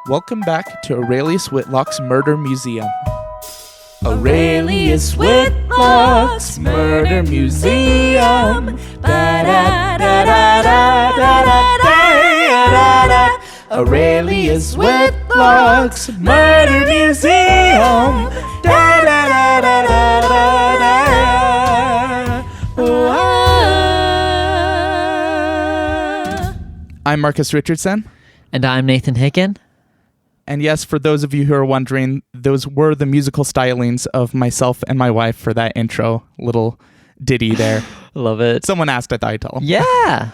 Welcome back to Aurelius Whitlock's Murder Museum. Aurelius Whitlock's Murder Museum. Aurelius Whitlock's Murder Museum. I'm Marcus Richardson. And I'm Nathan Hicken. And yes, for those of you who are wondering, those were the musical stylings of myself and my wife for that intro little ditty there. Love it. Someone asked, I thought I'd tell them. Yeah.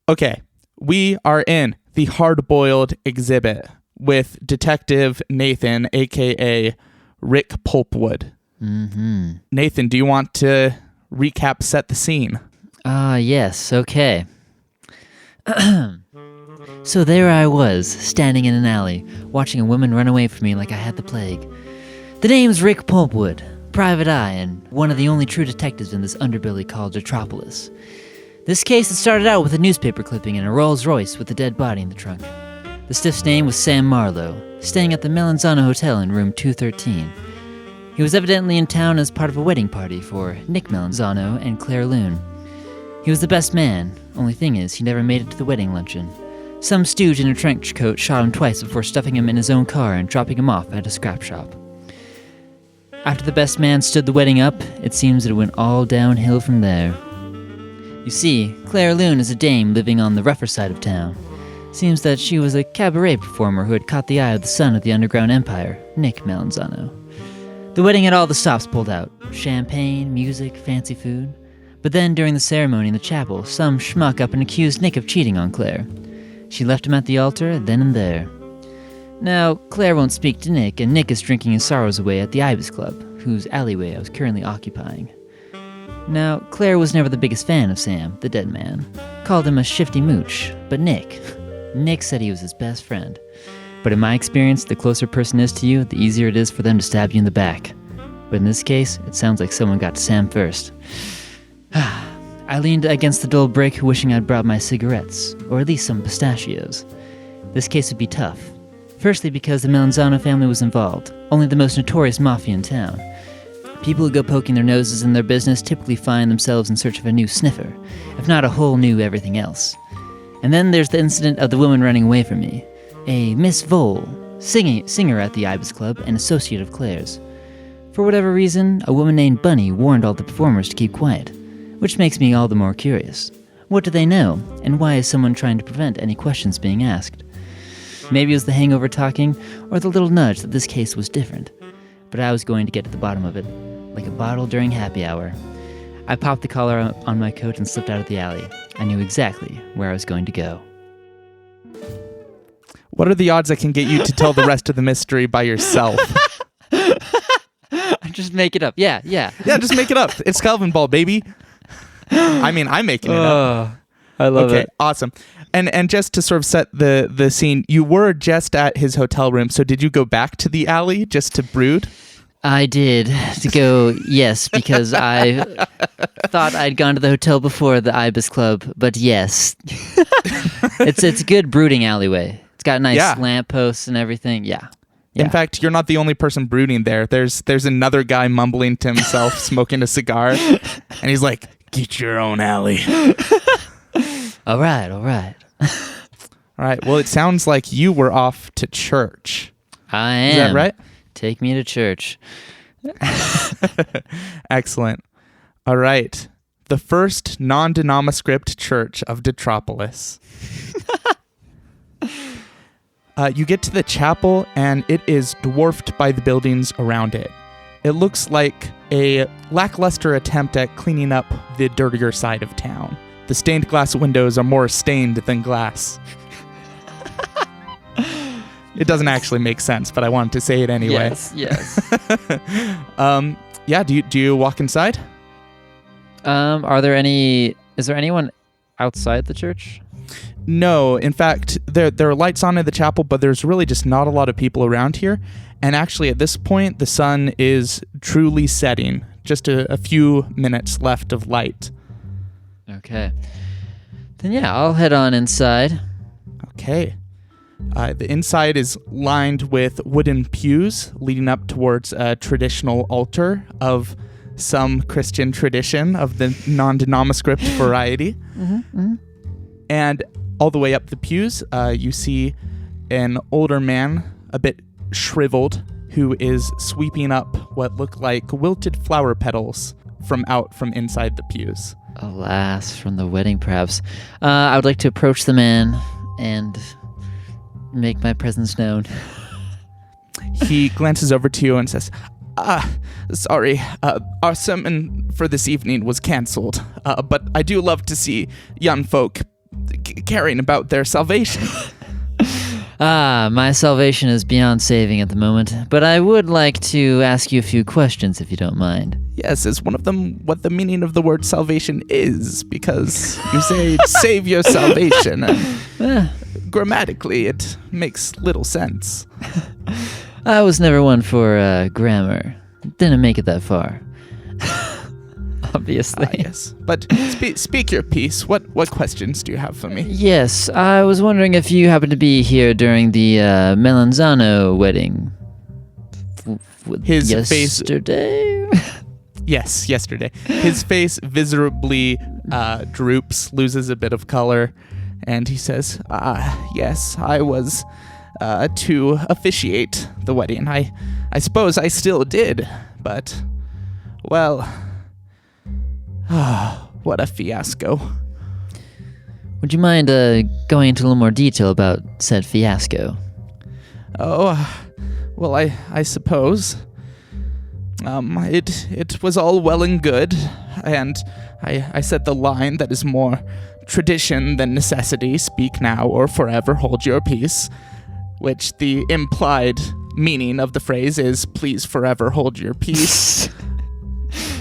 Okay, we are in the Hardboiled Exhibit with Detective Nathan, a.k.a. Rick Pulpwood. Mm-hmm. Nathan, do you want to recap, set the scene? Yes, okay. So there I was, standing in an alley, watching a woman run away from me like I had the plague. The name's Rick Pulpwood, private eye, and one of the only true detectives in this underbelly called Detropolis. This case had started out with a newspaper clipping and a Rolls Royce with a dead body in the trunk. The stiff's name was Sam Marlowe, staying at the Melanzano Hotel in room 213. He was evidently in town as part of a wedding party for Nick Melanzano and Claire Loon. He was the best man, only thing is, he never made it to the wedding luncheon. Some stooge in a trench coat shot him twice before stuffing him in his own car and dropping him off at a scrap shop. After the best man stood the wedding up, it seems that it went all downhill from there. You see, Claire Loon is a dame living on the rougher side of town. Seems that she was a cabaret performer who had caught the eye of the son of the underground empire, Nick Melanzano. The wedding had all the stops pulled out. Champagne, music, fancy food. But then during the ceremony in the chapel, some schmuck up and accused Nick of cheating on Claire. She left him at the altar then and there. Now, Claire won't speak to Nick, and Nick is drinking his sorrows away at the Ibis Club, whose alleyway I was currently occupying. Now, Claire was never the biggest fan of Sam, the dead man. Called him a shifty mooch, but Nick said he was his best friend. But in my experience, the closer a person is to you, the easier it is for them to stab you in the back. But in this case, it sounds like someone got to Sam first. I leaned against the dull brick, wishing I'd brought my cigarettes, or at least some pistachios. This case would be tough. Firstly, because the Melanzano family was involved, only the most notorious mafia in town. People who go poking their noses in their business typically find themselves in search of a new sniffer, if not a whole new everything else. And then there's the incident of the woman running away from me, a Miss Vole, singer at the Ibis Club and associate of Claire's. For whatever reason, a woman named Bunny warned all the performers to keep quiet. Which makes me all the more curious. What do they know, and why is someone trying to prevent any questions being asked? Maybe it was the hangover talking, or the little nudge that this case was different. But I was going to get to the bottom of it, like a bottle during happy hour. I popped the collar on my coat and slipped out of the alley. I knew exactly where I was going to go. What are the odds I can get you to tell the rest of the mystery by yourself? Just make it up. Yeah. Yeah, just make it up. It's Calvin Ball, baby. I mean, I'm making it up. I love it. Okay, awesome. And just to sort of set the scene, you were just at his hotel room, so did you go back to the alley just to brood? I did. To go, yes, because I thought I'd gone to the hotel before the Ibis Club, but yes. It's a good brooding alleyway. It's got nice lampposts and everything. Yeah. In fact, you're not the only person brooding there. There's another guy mumbling to himself, smoking a cigar, and he's like, "Get your own alley." All right. All right. Well, it sounds like you were off to church. I am. Is that right? Take me to church. Excellent. All right. The first non-nondescript church of Detropolis. You get to the chapel, and it is dwarfed by the buildings around it. It looks like a lackluster attempt at cleaning up the dirtier side of town. The stained glass windows are more stained than glass. It doesn't actually make sense, but I wanted to say it anyway. Yes. Yeah, do you walk inside? Is there anyone outside the church? No, in fact, there are lights on in the chapel, but there's really just not a lot of people around here. And actually, at this point, the sun is truly setting. Just a few minutes left of light. Okay. Then yeah, I'll head on inside. Okay. The inside is lined with wooden pews leading up towards a traditional altar of some Christian tradition of the non-nondescript variety. And all the way up the pews, you see an older man, a bit shriveled, who is sweeping up what look like wilted flower petals from inside the pews. Alas, from the wedding, perhaps. I would like to approach the man and make my presence known. He glances over to you and says, sorry, our sermon for this evening was cancelled, but I do love to see young folk caring about their salvation. My salvation is beyond saving at the moment, but I would like to ask you a few questions if you don't mind. Yes, is one of them what the meaning of the word salvation is? Because you say save your salvation, and grammatically it makes little sense. I was never one for grammar. Didn't make it that far. Obviously. Yes, but speak your piece. What questions do you have for me? Yes, I was wondering if you happened to be here during the Melanzano wedding. His yesterday? Yes, yesterday. His face visibly droops, loses a bit of color, and he says, yes, I was to officiate the wedding. I suppose I still did, but, well, what a fiasco. Would you mind going into a little more detail about said fiasco? Oh, well, I suppose. It was all well and good, and I said the line that is more tradition than necessity, speak now or forever hold your peace, which the implied meaning of the phrase is please forever hold your peace.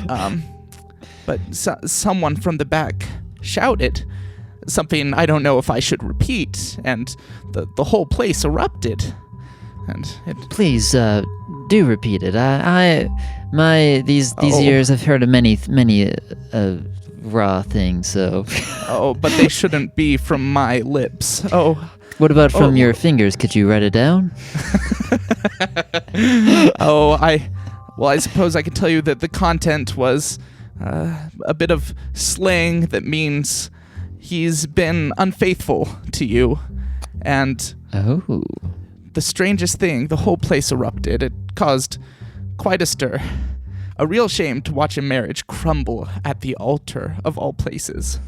But someone from the back shouted something I don't know if I should repeat, and the whole place erupted. And please do repeat it. These years I've heard of many raw things. So. Oh, but they shouldn't be from my lips. Oh. What about from your fingers? Could you write it down? I suppose I could tell you that the content was a bit of slang that means he's been unfaithful to you, and the strangest thing, the whole place erupted. It caused quite a stir. A real shame to watch a marriage crumble at the altar of all places.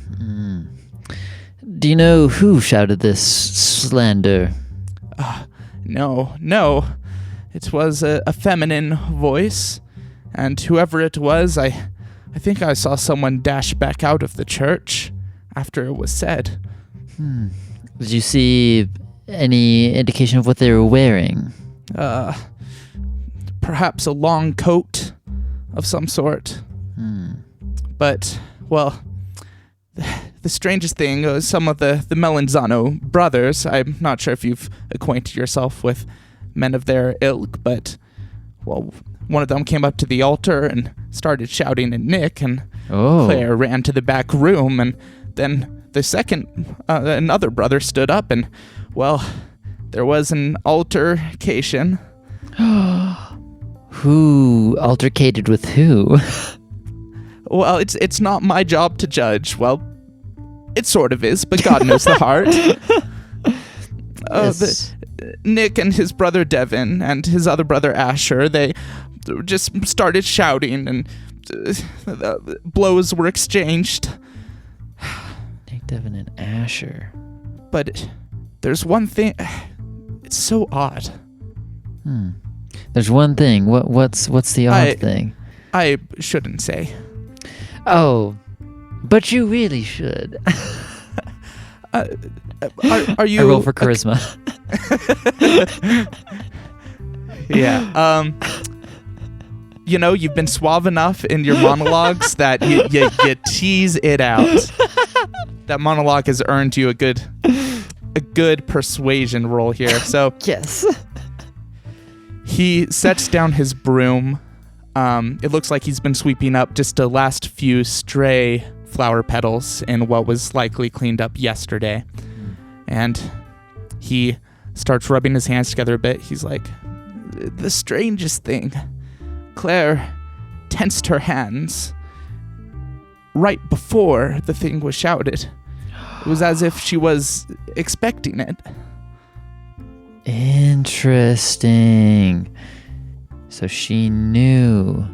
Do you know who shouted this slander? No. It was a feminine voice, and whoever it was, I think I saw someone dash back out of the church after it was said. Did you see any indication of what they were wearing? Perhaps a long coat of some sort. But, well, the strangest thing was some of the Melanzano brothers. I'm not sure if you've acquainted yourself with men of their ilk, but, well, one of them came up to the altar and started shouting at Nick, and Claire ran to the back room, and then the second, another brother stood up, and, well, there was an altercation. Who altercated with who? Well, it's not my job to judge. Well, it sort of is, but God knows the heart. Yes. Nick and his brother Devin and his other brother Asher, they just started shouting, and blows were exchanged. Nick, Devin, and Asher. But there's one thing. It's so odd. There's one thing. What's the odd thing? I shouldn't say. Oh, but you really should. Are you? I roll for charisma. Yeah. You've been suave enough in your monologues that you tease it out. That monologue has earned you a good persuasion roll here. So yes. He sets down his broom. It looks like he's been sweeping up just the last few stray flower petals in what was likely cleaned up yesterday. And he starts rubbing his hands together a bit. He's like, the strangest thing. Claire tensed her hands right before the thing was shouted. It was as if she was expecting it. Interesting. So she knew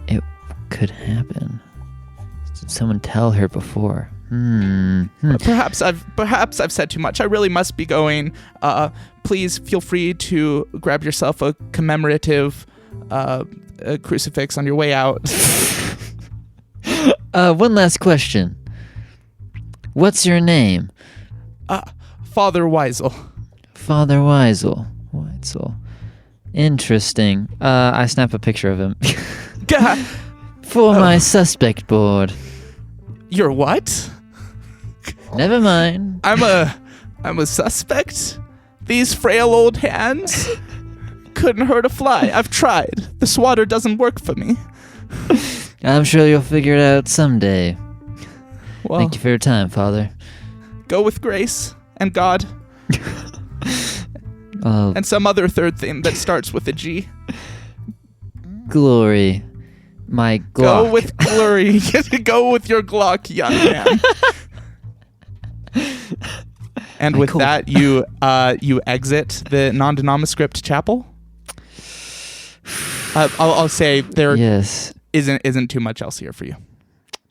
it could happen. Did someone tell her before? Perhaps I've said too much. I really must be going. Please feel free to grab yourself a commemorative a crucifix on your way out. One last question. What's your name? Father Weisel. Father Weisel. Interesting. I snap a picture of him. For my suspect board. You're what? Never mind. I'm a suspect? These frail old hands couldn't hurt a fly. I've tried. The swatter doesn't work for me. I'm sure you'll figure it out someday. Well, thank you for your time, Father. Go with grace and God. And some other third thing that starts with a G. Glory. My Glock. Go with glory. Go with your Glock, young man. And with that, you exit the non-nondescript chapel. I'll say there isn't too much else here for you.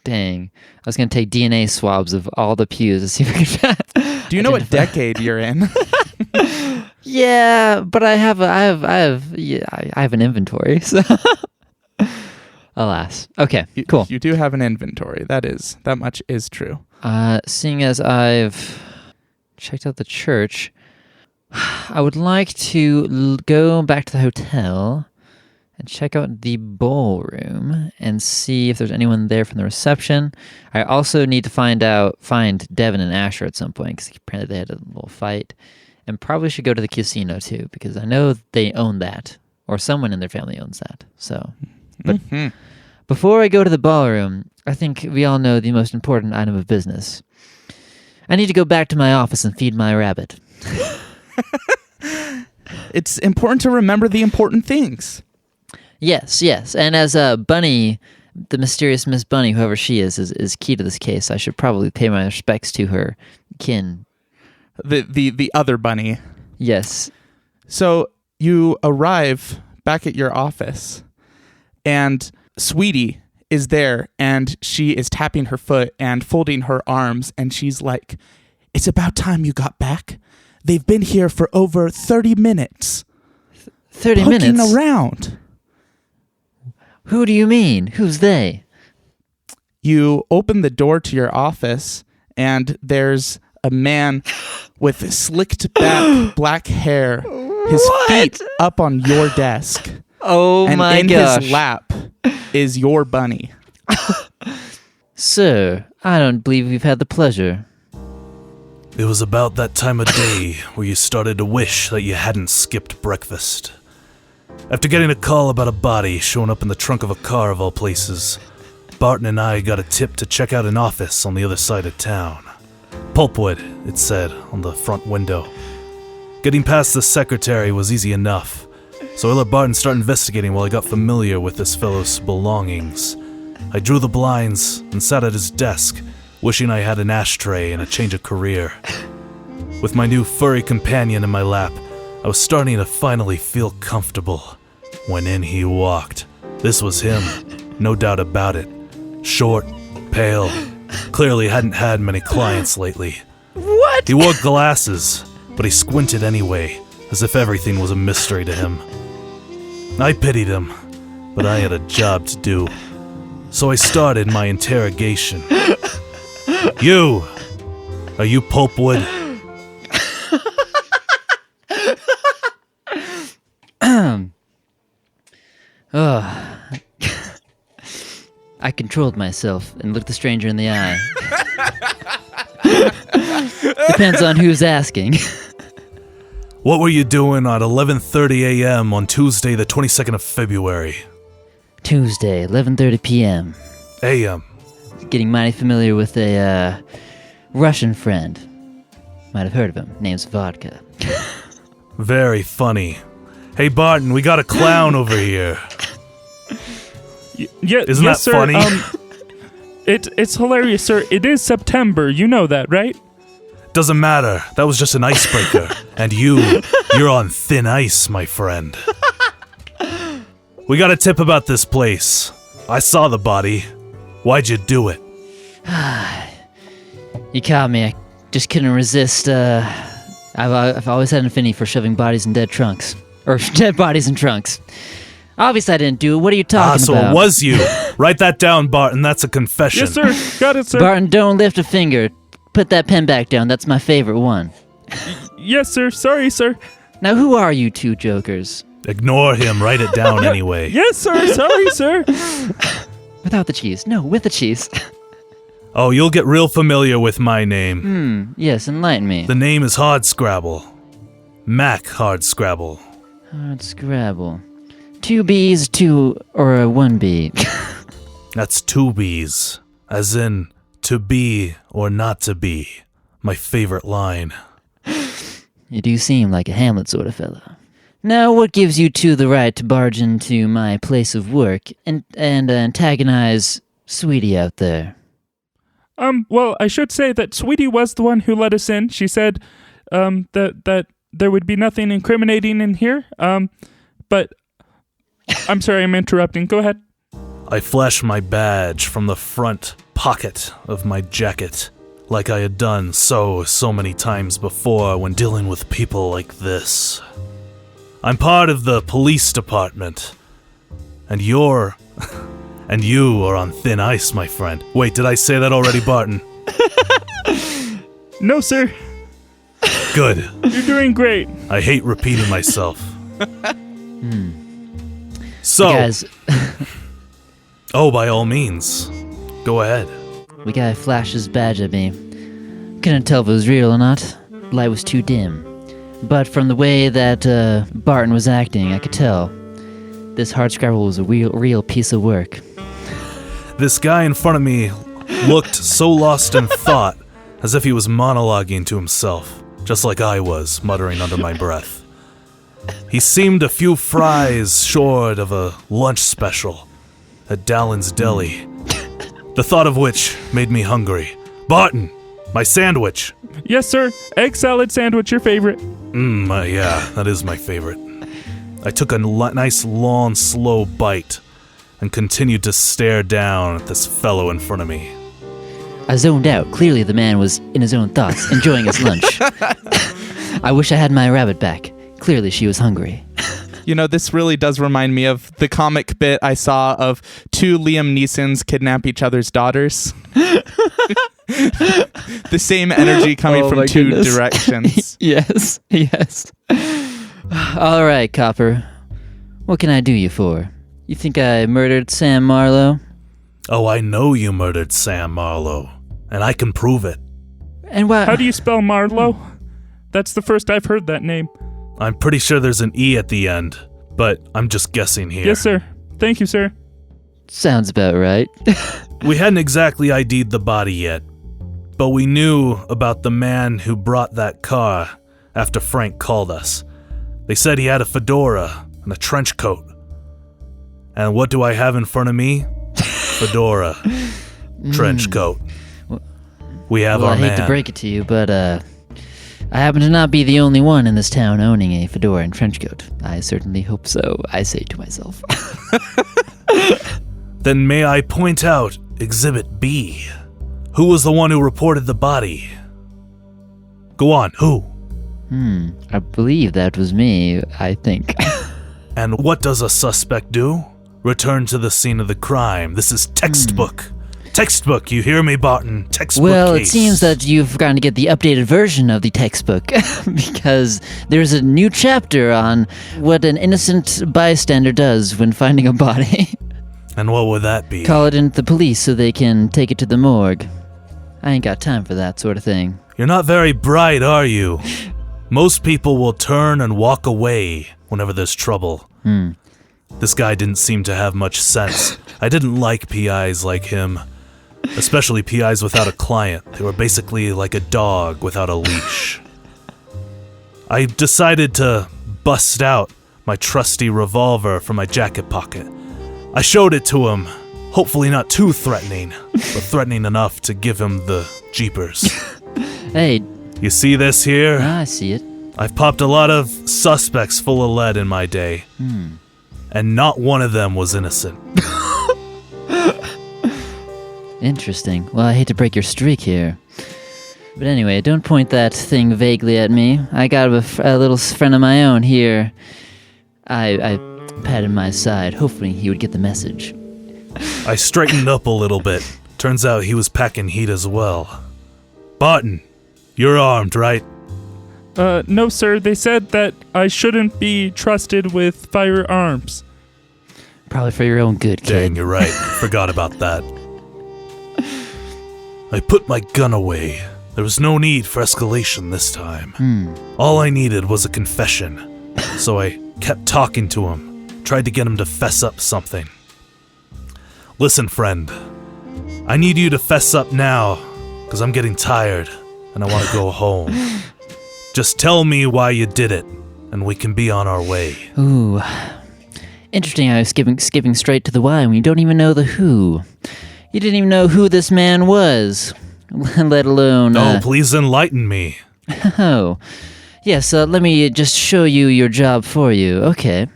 Dang, I was gonna take DNA swabs of all the pews to see if I could. Do you know what decade you're in? Yeah, but I have an inventory. So, alas, okay, cool. You do have an inventory. That much is true. Seeing as I've checked out the church, I would like to go back to the hotel and check out the ballroom and see if there's anyone there from the reception. I also need to find Devin and Asher at some point, because apparently they had a little fight. And probably should go to the casino too, because I know they own that, or someone in their family owns that. So, but before I go to the ballroom, I think we all know the most important item of business. I need to go back to my office and feed my rabbit. It's important to remember the important things. Yes. And as Bunny, the mysterious Miss Bunny, whoever she is key to this case, I should probably pay my respects to her kin. The other bunny. Yes. So you arrive back at your office, and Sweetie is there, and she is tapping her foot and folding her arms, and she's like, "It's about time you got back. They've been here for over 30 minutes. 30 minutes? Poking around." Who do you mean? Who's they? You open the door to your office, and there's a man with slicked back black hair, his feet up on your desk. Oh and my gosh. And in his lap is your bunny. Sir, I don't believe we've had the pleasure. It was about that time of day where you started to wish that you hadn't skipped breakfast. After getting a call about a body showing up in the trunk of a car of all places, Barton and I got a tip to check out an office on the other side of town. Pulpwood, it said on the front window. Getting past the secretary was easy enough, so I let Barton start investigating while I got familiar with this fellow's belongings. I drew the blinds and sat at his desk, wishing I had an ashtray and a change of career. With my new furry companion in my lap, I was starting to finally feel comfortable when in he walked. This was him, no doubt about it. Short, pale, clearly hadn't had many clients lately. What? He wore glasses, but he squinted anyway, as if everything was a mystery to him. I pitied him, but I had a job to do. So I started my interrogation. You! Are you Pulpwood? I controlled myself and looked the stranger in the eye. Depends on who's asking. What were you doing at 11:30 a.m. on Tuesday, the 22nd of February? Tuesday, 11:30 p.m. A.m. Getting mighty familiar with a Russian friend. Might have heard of him. Name's Vodka. Very funny. Hey, Barton, we got a clown over here. Yeah, Isn't yes, that sir. funny? It's hilarious, sir. It is September. You know that, right? Doesn't matter. That was just an icebreaker. And you're on thin ice, my friend. We got a tip about this place. I saw the body. Why'd you do it? You caught me. I just couldn't resist. I've always had an affinity for shoving bodies in dead trunks. Or dead bodies in trunks. Obviously I didn't do it. What are you talking So about? it was you. Write that down, Barton. That's a confession. Yes, sir. Got it, sir. Barton, don't lift a finger. Put that pen back down. That's my favorite one. Yes, sir. Sorry, sir. Now, who are you two jokers? Ignore him. Write it down anyway. Yes, sir. Sorry, sir. Without the cheese. No, with the cheese. Oh, you'll get real familiar with my name. Yes, enlighten me. The name is Hardscrabble. Mac Hardscrabble. Hard Scrabble. 2 B's, 2 or 1 B. That's 2 B's. As in, to be or not to be. My favorite line. You do seem like a Hamlet sort of fellow. Now, what gives you two the right to barge into my place of work and antagonize Sweetie out there? Well, I should say that Sweetie was the one who let us in. She said, that there would be nothing incriminating in here. But I'm sorry, I'm interrupting. Go ahead. I flash my badge from the front pocket of my jacket, like I had done so many times before when dealing with people like this. I'm part of the police department, and you are on thin ice, my friend. Wait, did I say that already, Barton? No, sir. Good. You're doing great. I hate repeating myself. So, Guys, oh, by all means, go ahead. the guy flashed his badge at me. Couldn't tell if it was real or not. The light was too dim. But from the way that Barton was acting, I could tell this Hardscrabble was a real piece of work. This guy in front of me looked so lost in thought, as if he was monologuing to himself, just like I was, muttering under my breath. He seemed a few fries short of a lunch special at Dallin's Deli, the thought of which made me hungry. Barton, my sandwich. Yes, sir. Egg salad sandwich, your favorite. Yeah, that is my favorite. I took a nice, long, slow bite and continued to stare down at this fellow in front of me. I zoned out. Clearly the man was in his own thoughts, enjoying his lunch. I wish I had my rabbit back. Clearly she was hungry. You know, this really does remind me of the comic bit I saw of 2 Liam Neesons kidnap each other's daughters. The same energy coming from 2 directions. Yes. All right, Copper. What can I do you for? You think I murdered Sam Marlowe? Oh, I know you murdered Sam Marlowe, and I can prove it. And why? How do you spell Marlowe? That's the first I've heard that name. I'm pretty sure there's an E at the end, but I'm just guessing here. Yes, sir. Thank you, sir. Sounds about right. We hadn't exactly ID'd the body yet, but we knew about the man who brought that car after Frank called us. They said he had a fedora and a trench coat. And what do I have in front of me? Fedora. Trench coat. We have Well, our I hate man. to break it to you, but I happen to not be the only one in this town owning a fedora and trench coat. I certainly hope so, I say to myself. Then may I point out Exhibit B? Who was the one who reported the body? Go on, who? I believe that was me, I think. And what does a suspect do? Return to the scene of the crime. This is textbook. Textbook, you hear me, Barton? Textbook Well, case. it seems that you've forgotten to get the updated version of the textbook, because there's a new chapter on what an innocent bystander does when finding a body. And what would that be? Call it in to the police so they can take it to the morgue. I ain't got time for that sort of thing. You're not very bright, are you? Most people will turn and walk away whenever there's trouble. This guy didn't seem to have much sense. I didn't like PIs like him. Especially PIs without a client. They were basically like a dog without a leash. I decided to bust out my trusty revolver from my jacket pocket. I showed it to him, hopefully not too threatening, but threatening enough to give him the jeepers. Hey, You see this here? I see it. I've popped a lot of suspects full of lead in my day, and not one of them was innocent. Interesting. Well, I hate to break your streak here. But anyway, don't point that thing vaguely at me. I got a little friend of my own here. I patted my side, hoping he would get the message. I straightened up a little bit. Turns out he was packing heat as well. Barton, you're armed, right? No, sir. They said that I shouldn't be trusted with firearms. Probably for your own good, kid. Dang, you're right. Forgot about that. I put my gun away. There was no need for escalation this time. All I needed was a confession. So I kept talking to him, tried to get him to fess up something. Listen, friend. I need you to fess up now, because I'm getting tired, and I want to go home. Just tell me why you did it, and we can be on our way. Ooh. Interesting how you're skipping straight to the why when you don't even know the who. You didn't even know who this man was, let alone... No, please enlighten me. Oh. Yes, let me just show you your job for you. Okay.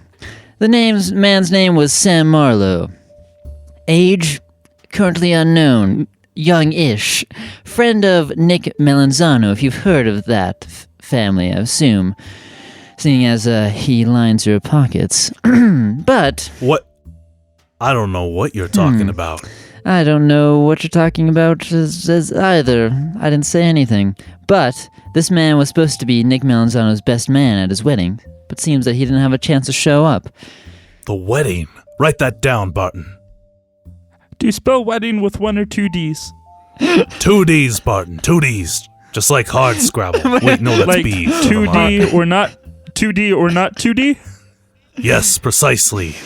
The man's name was Sam Marlowe. Age, currently unknown. Young-ish. Friend of Nick Melanzano, if you've heard of that family, I assume. Seeing as he lines your pockets. But... What? I don't know what you're talking about. I don't know what you're talking about as either. I didn't say anything. But this man was supposed to be Nick Melanzano's best man at his wedding, but seems that he didn't have a chance to show up. The wedding? Write that down, Barton. Do you spell wedding with 1 or 2 D's? 2 D's, Barton. 2 D's. Just like hard Scrabble. Wait, no, that's Like B. 2D or not 2D or not 2D? Yes, precisely.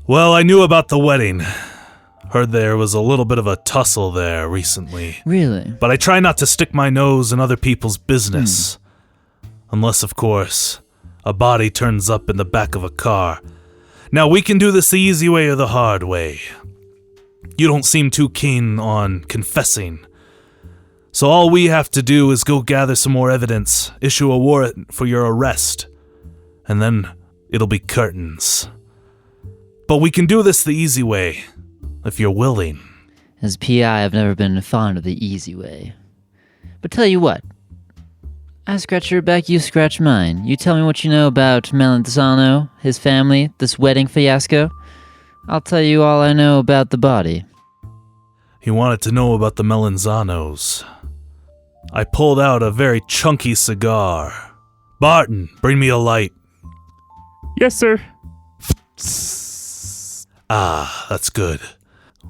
Well, I knew about the wedding. Heard there was a little bit of a tussle there recently. Really? But I try not to stick my nose in other people's business. Unless, of course, a body turns up in the back of a car. Now, we can do this the easy way or the hard way. You don't seem too keen on confessing. So all we have to do is go gather some more evidence, issue a warrant for your arrest, and then it'll be curtains. But we can do this the easy way, if you're willing. As PI, I've never been fond of the easy way. But tell you what. I scratch your back, you scratch mine. You tell me what you know about Melanzano, his family, this wedding fiasco. I'll tell you all I know about the body. He wanted to know about the Melanzanos. I pulled out a very chunky cigar. Barton, bring me a light. Yes, sir. Ah, that's good.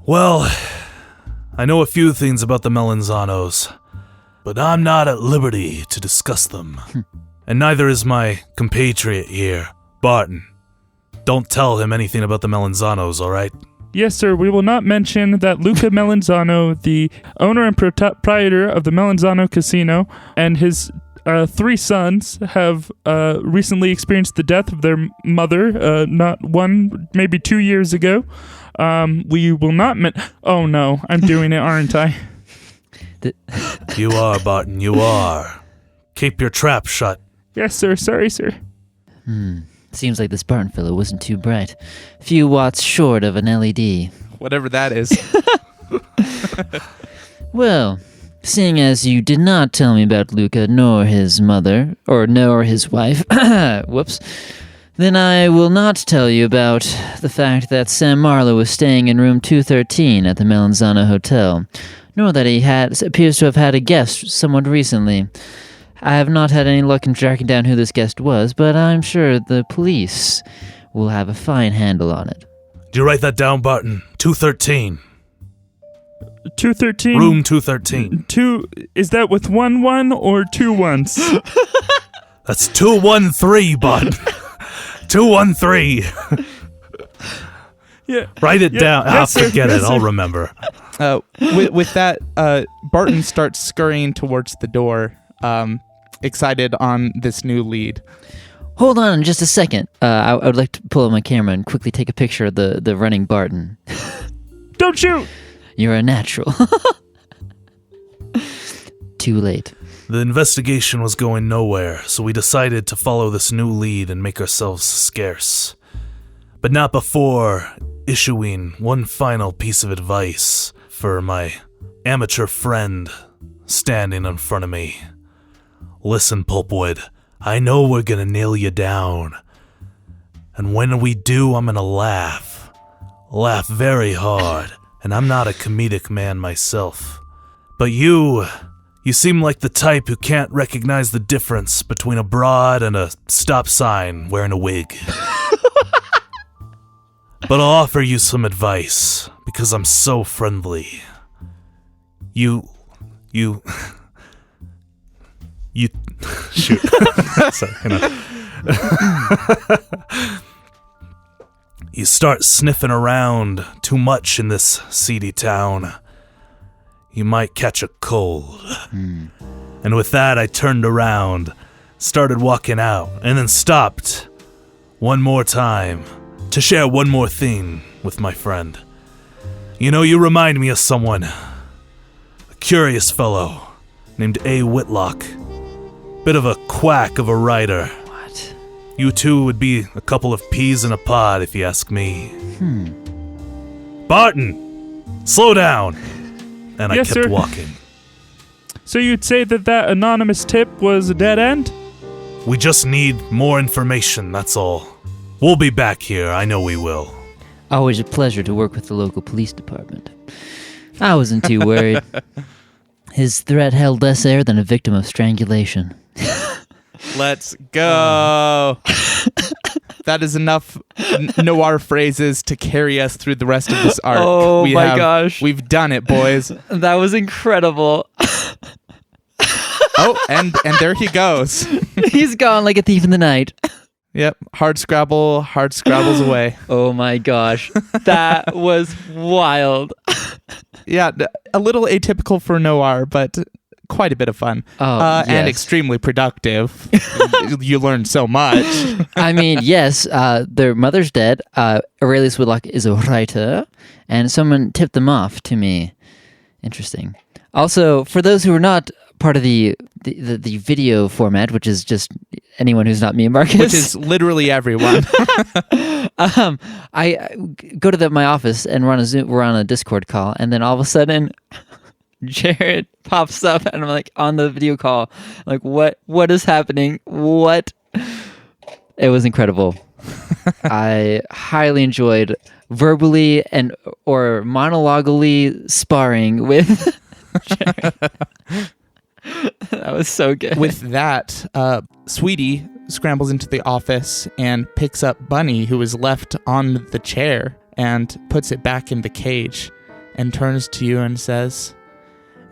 Well, I know a few things about the Melanzanos, but I'm not at liberty to discuss them. And neither is my compatriot here, Barton. Don't tell him anything about the Melanzanos, alright? Yes, sir. We will not mention that Luca Melanzano, the owner and proprietor of the Melanzano Casino, and his 3 sons have recently experienced the death of their mother, not 1, maybe 2 years ago. We will not Oh no, I'm doing it, aren't I? You are, Barton, you are. Keep your trap shut. Yes, sir. Sorry, sir. Seems like this Barton fellow wasn't too bright. Few watts short of an LED. Whatever that is. Well, seeing as you did not tell me about Luca nor his mother, nor his wife, whoops, then I will not tell you about the fact that Sam Marlowe was staying in room 213 at the Melanzano Hotel, nor that he appears to have had a guest somewhat recently. I have not had any luck in tracking down who this guest was, but I'm sure the police will have a fine handle on it. Do you write that down, Barton? 213. 213? Room 213. 2, is that with 1 1 or 2 1s? That's 213, Barton. 213. Yeah. Write it down. Yes, sir. Forget Yes, it. sir. I'll remember. With that, Barton starts scurrying towards the door, excited on this new lead. Hold on just a second. I would like to pull out my camera and quickly take a picture of the running Barton. Don't shoot! You're a natural. Too late. The investigation was going nowhere, so we decided to follow this new lead and make ourselves scarce. But not before issuing one final piece of advice for my amateur friend standing in front of me. Listen, Pulpwood, I know we're gonna nail you down. And when we do, I'm gonna laugh. Laugh very hard, and I'm not a comedic man myself. But you seem like the type who can't recognize the difference between a broad and a stop sign wearing a wig. But I'll offer you some advice, because I'm so friendly. You, shoot. Sorry, hang on. You start sniffing around too much in this seedy town, you might catch a cold. And with that, I turned around, started walking out, and then stopped one more time to share one more thing with my friend. You know, you remind me of someone. A curious fellow named A. Whitlock. Bit of a quack of a writer. What? You two would be a couple of peas in a pod, if you ask me. Barton, slow down. And I Yes, kept sir. walking. So you'd say that anonymous tip was a dead end? We just need more information, that's all. We'll be back here, I know we will. Always a pleasure to work with the local police department. I wasn't too worried. His threat held less air than a victim of strangulation. Let's go. That is enough noir phrases to carry us through the rest of this arc. Oh my gosh. We've done it, boys. That was incredible. Oh, and there he goes. He's gone like a thief in the night. Yep, hard scrabbles away. Oh my gosh. That was wild. Yeah, a little atypical for noir, but quite a bit of fun. Yes. And extremely productive. You learned so much. I mean, yes, their mother's dead. Aurelius Whitlock is a writer, and someone tipped them off to me. Interesting. Also, for those who are not part of the video format, which is just anyone who's not me and Marcus. Which is literally everyone. I go to my office and we're on a Discord call, and then all of a sudden Jared pops up and I'm like on the video call, like what is happening? What? It was incredible. I highly enjoyed verbally or monologally sparring with Jared. That was so good. With that, Sweetie scrambles into the office and picks up Bunny, who is left on the chair, and puts it back in the cage and turns to you and says,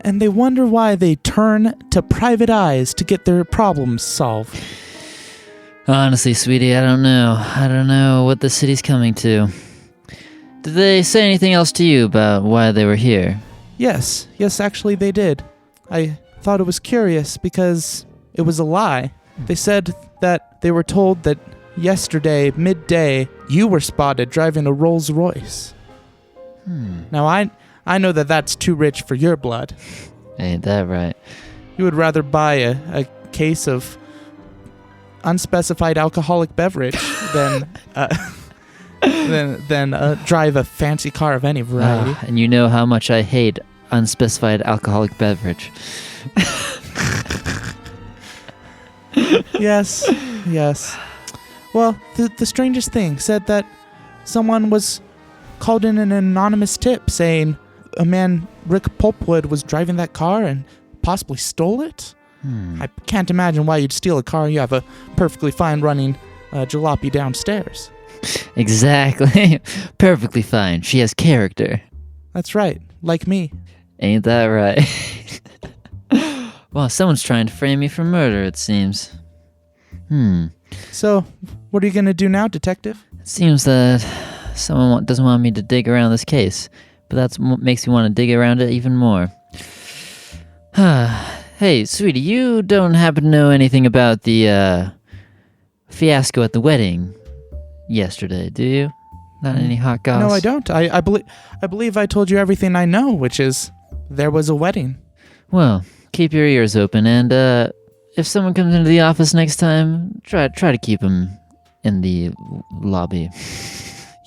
"And they wonder why they turn to private eyes to get their problems solved." Honestly, sweetie, I don't know. I don't know what the city's coming to. Did they say anything else to you about why they were here? Yes, actually they did. I thought it was curious because it was a lie. They said that they were told that yesterday, midday, you were spotted driving a Rolls Royce. Now, I know that that's too rich for your blood. Ain't that right? You would rather buy a case of unspecified alcoholic beverage than drive a fancy car of any variety. And you know how much I hate unspecified alcoholic beverage. Yes. Well, the strangest thing said that someone was called in an anonymous tip saying a man, Rick Pulpwood, was driving that car and possibly stole it. I can't imagine why you'd steal a car. You have a perfectly fine running jalopy downstairs. Exactly. Perfectly fine. She has character. That's right, like me. Ain't that right? Well, someone's trying to frame me for murder, it seems. So, what are you going to do now, detective? It seems that someone doesn't want me to dig around this case, but that's what makes me want to dig around it even more. Hey, sweetie, you don't happen to know anything about the fiasco at the wedding yesterday, do you? Not any hot goss? No, I don't. I believe I told you everything I know, which is there was a wedding. Well, keep your ears open, and if someone comes into the office next time, try to keep them in the lobby.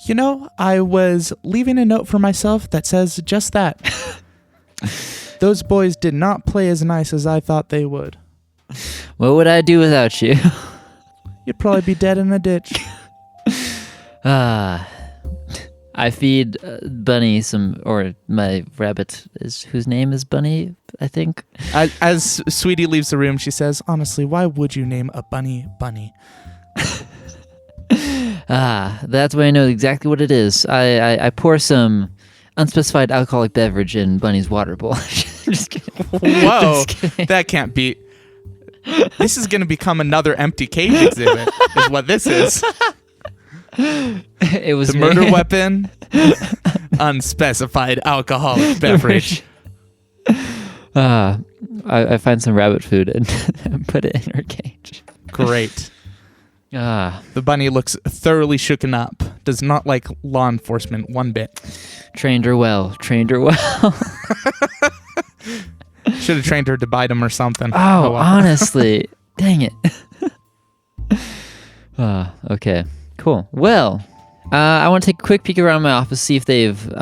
You know, I was leaving a note for myself that says just that. Those boys did not play as nice as I thought they would. What would I do without you? You'd probably be dead in a ditch. I feed Bunny or my rabbit, whose name is Bunny, I think. As Sweetie leaves the room, she says, honestly, why would you name a bunny Bunny? That's why I know exactly what it is. I pour some unspecified alcoholic beverage in Bunny's water bowl. Just kidding. Whoa, Just kidding. that can't be. This is going to become another empty cage exhibit, is what this is. It was The murder weapon, unspecified alcoholic beverage. I find some rabbit food and put it in her cage. Great. The bunny looks thoroughly shooken up. Does not like law enforcement one bit. Trained her well. Should have trained her to bite him or something. Oh, well. honestly. Dang it. Okay. Cool. Well, I want to take a quick peek around my office, see if they've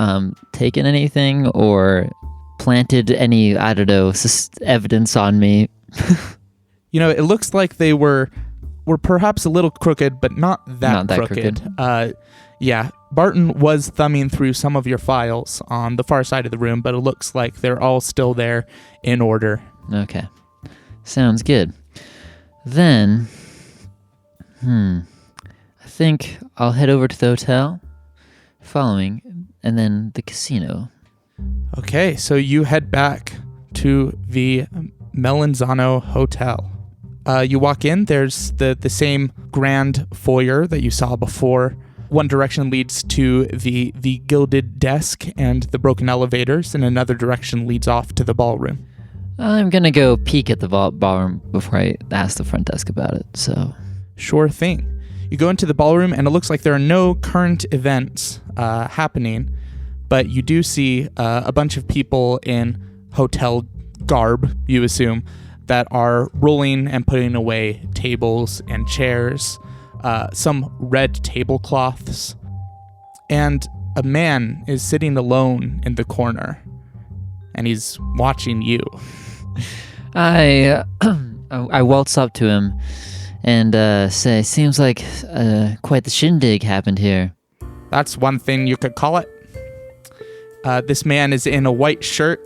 taken anything or planted any, I don't know, evidence on me. You know, it looks like they were perhaps a little crooked, but not that crooked. Yeah, Barton was thumbing through some of your files on the far side of the room, but it looks like they're all still there in order. Okay. Sounds good. Then, I think I'll head over to the hotel, following, and then the casino. Okay, so you head back to the Melanzano Hotel. You walk in, there's the same grand foyer that you saw before. One direction leads to the gilded desk and the broken elevators, and another direction leads off to the ballroom. I'm going to go peek at the ballroom before I ask the front desk about it, so... Sure thing. You go into the ballroom, and it looks like there are no current events happening, but you do see a bunch of people in hotel garb, you assume, that are rolling and putting away tables and chairs, some red tablecloths, and a man is sitting alone in the corner, and he's watching you. I waltz up to him and say, seems like quite the shindig happened here. That's one thing you could call it. This man is in a white shirt.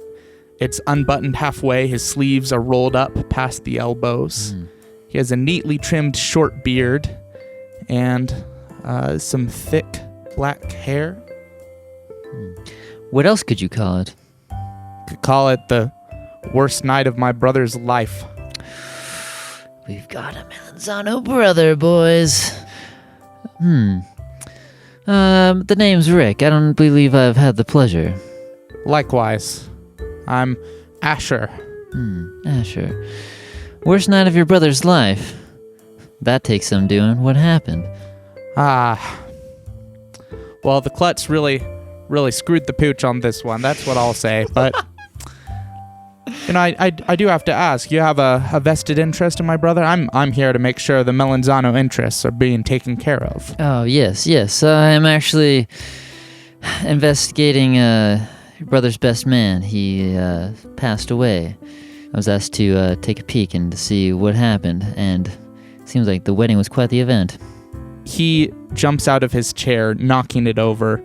It's unbuttoned halfway. His sleeves are rolled up past the elbows. He has a neatly trimmed short beard and some thick black hair. What else could you call it? Could call it the worst night of my brother's life. We've got a Melanzano brother, boys. The name's Rick. I don't believe I've had the pleasure. Likewise. I'm Asher. Asher. Worst night of your brother's life. That takes some doing. What happened? Well, the klutz really screwed the pooch on this one. That's what I'll say. But, you know, I do have to ask. You have a vested interest in my brother? I'm here to make sure the Melanzano interests are being taken care of. Oh, yes. I'm actually investigating your brother's best man. He passed away. I was asked to take a peek and to see what happened, and it seems like the wedding was quite the event. He jumps out of his chair, knocking it over,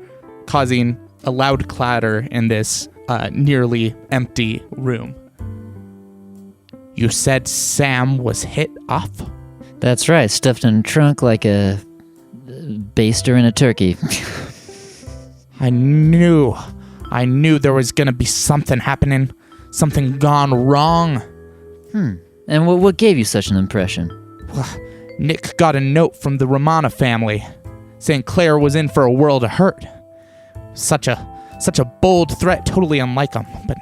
causing a loud clatter in this nearly empty room. You said Sam was hit off? That's right, stuffed in a trunk like a baster in a turkey. I knew there was gonna be something happening, something gone wrong. And what gave you such an impression? Nick got a note from the Romana family saying Claire was in for a world of hurt. Such a bold threat, totally unlike him, but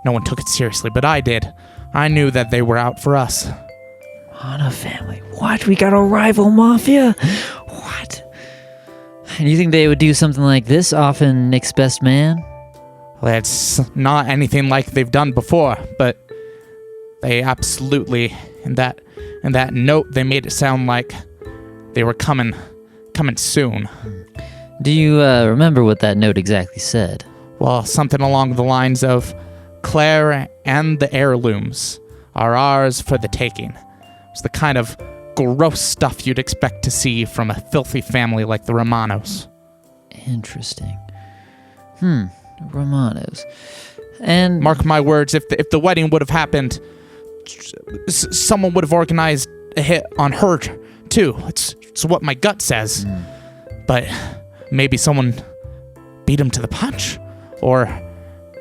no one took it seriously, but I did. I knew that they were out for us. Romano family. What? We got a rival mafia? What? And you think they would do something like this often Nick's best man? Well, it's not anything like they've done before, but they absolutely, in that note, they made it sound like they were coming soon. Do you remember what that note exactly said? Well, something along the lines of, Claire and the heirlooms are ours for the taking. It's the kind of gross stuff you'd expect to see from a filthy family like the Romanos. Interesting. Romanos. And Mark my words, if the wedding would have happened, someone would have organized a hit on her too. It's what my gut says. But maybe someone beat him to the punch, or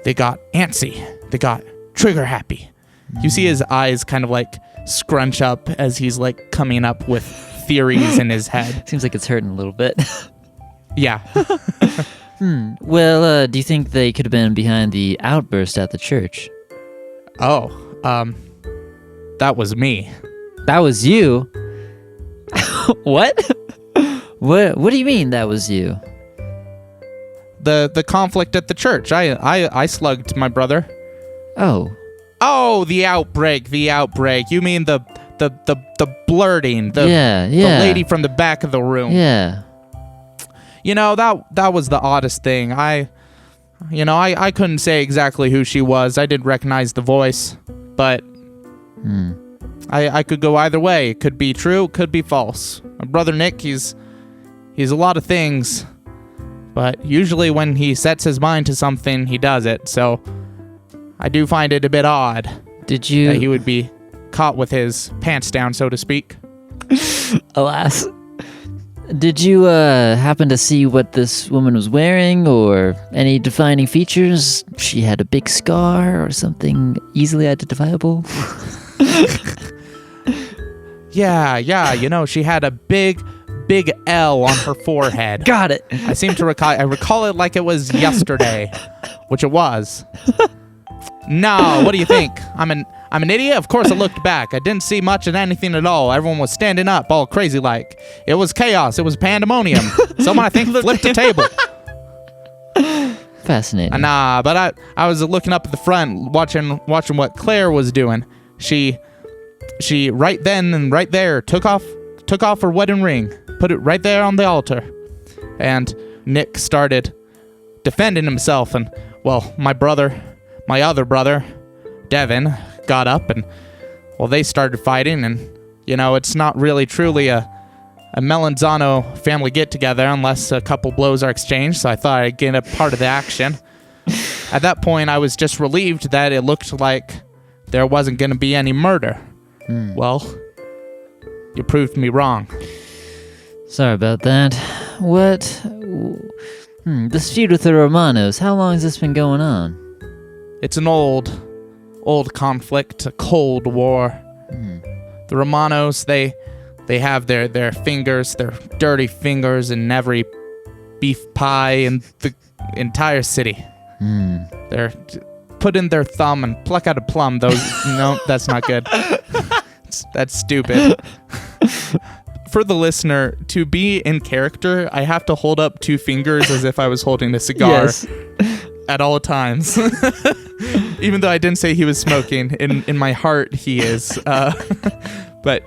they got antsy. They got trigger happy. You see his eyes kind of like scrunch up as he's like coming up with theories in his head. Seems like it's hurting a little bit. Yeah. Well, do you think they could have been behind the outburst at the church? Oh, that was me. That was you? What? What do you mean that was you? The conflict at the church. I slugged my brother. Oh, the outbreak. You mean the blurting, the lady from the back of the room. Yeah. You know, that was the oddest thing. I couldn't say exactly who she was. I didn't recognize the voice, but I could go either way. It could be true, it could be false. My brother Nick, he's a lot of things, but usually when he sets his mind to something, he does it. So I do find it a bit odd Did you... that he would be caught with his pants down, so to speak. Alas. Did you happen to see what this woman was wearing, or any defining features? She had a big scar or something easily identifiable? Yeah, you know, she had a big L on her forehead. Got it. I seem to recall it like it was yesterday, which it was. No, what do you think? I'm an idiot? Of course I looked back. I didn't see much of anything at all. Everyone was standing up all crazy like. It was chaos. It was pandemonium. Someone, I think, flipped a table. Fascinating. Nah, but I was looking up at the front, watching what Claire was doing. She right then and right there took off her wedding ring, put it right there on the altar. And Nick started defending himself, and, well, my other brother, Devin, got up, and, well, they started fighting, and, you know, it's not really truly a Melanzano family get-together unless a couple blows are exchanged, so I thought I'd get a part of the action. At that point, I was just relieved that it looked like there wasn't going to be any murder. Well, you proved me wrong. Sorry about that. What? This feud with the Romanos, how long has this been going on? It's an old conflict, a cold war. The Romanos, they have their fingers, their dirty fingers in every beef pie in the entire city. They're put in their thumb and pluck out a plum. No, that's not good. That's stupid. For the listener, to be in character, I have to hold up two fingers as if I was holding a cigar. Yes. At all times. Even though I didn't say he was smoking, in my heart he is. But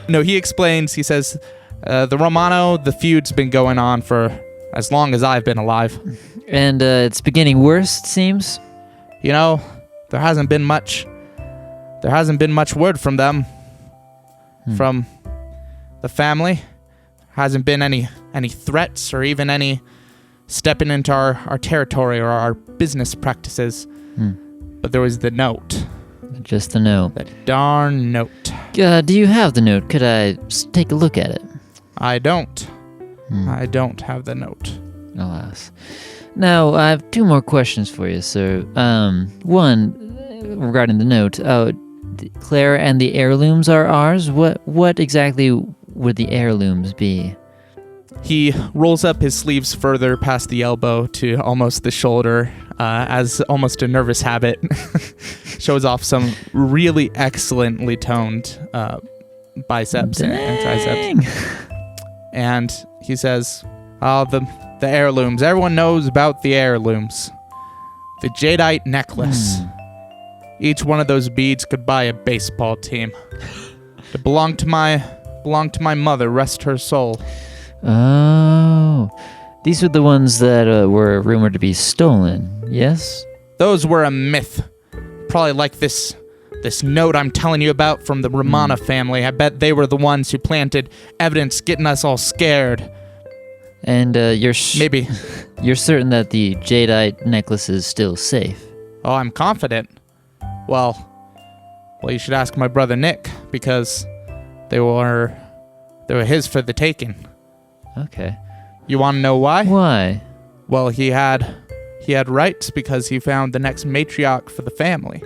no, he explains, he says, the Romano, the feud's been going on for as long as I've been alive. And it's beginning worse, it seems? You know, there hasn't been much word from them. From the family. Hasn't been any threats or even any stepping into our territory or our business practices. But there was the note. Just the note. That darn note. Do you have the note? Could I take a look at it? I don't. I don't have the note. Alas. Now, I have two more questions for you, sir. One, regarding the note. Claire and the heirlooms are ours. What exactly would the heirlooms be? He rolls up his sleeves further past the elbow to almost the shoulder, as almost a nervous habit. Shows off some really excellently toned biceps and triceps. And he says, "Oh, the heirlooms. Everyone knows about the heirlooms. The jadeite necklace. Each one of those beads could buy a baseball team. It belonged to my mother. Rest her soul." Oh, these were the ones that were rumored to be stolen, yes? Those were a myth. Probably like this note I'm telling you about from the Romana family. I bet they were the ones who planted evidence getting us all scared. And Maybe. You're certain that the jadeite necklace is still safe? Oh, I'm confident. Well, you should ask my brother Nick, because they were his for the taking. Okay. You want to know why? Why? Well, he had rights because he found the next matriarch for the family.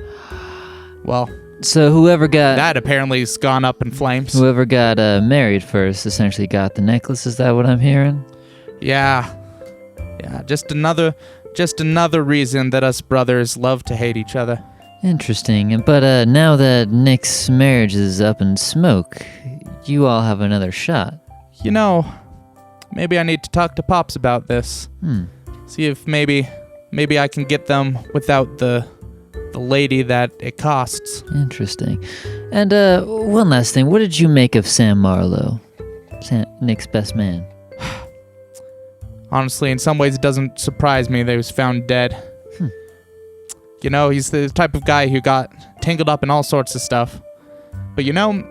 Well, So whoever got that apparently has gone up in flames. Whoever got married first essentially got the necklace. Is that what I'm hearing? Yeah, just another reason that us brothers love to hate each other. Interesting. But now that Nick's marriage is up in smoke, you all have another shot. You know, maybe I need to talk to Pops about this. See if maybe I can get them without the lady that it costs. Interesting. And one last thing. What did you make of Sam Marlowe, Nick's best man? Honestly, in some ways, it doesn't surprise me that he was found dead. You know, he's the type of guy who got tangled up in all sorts of stuff. But you know,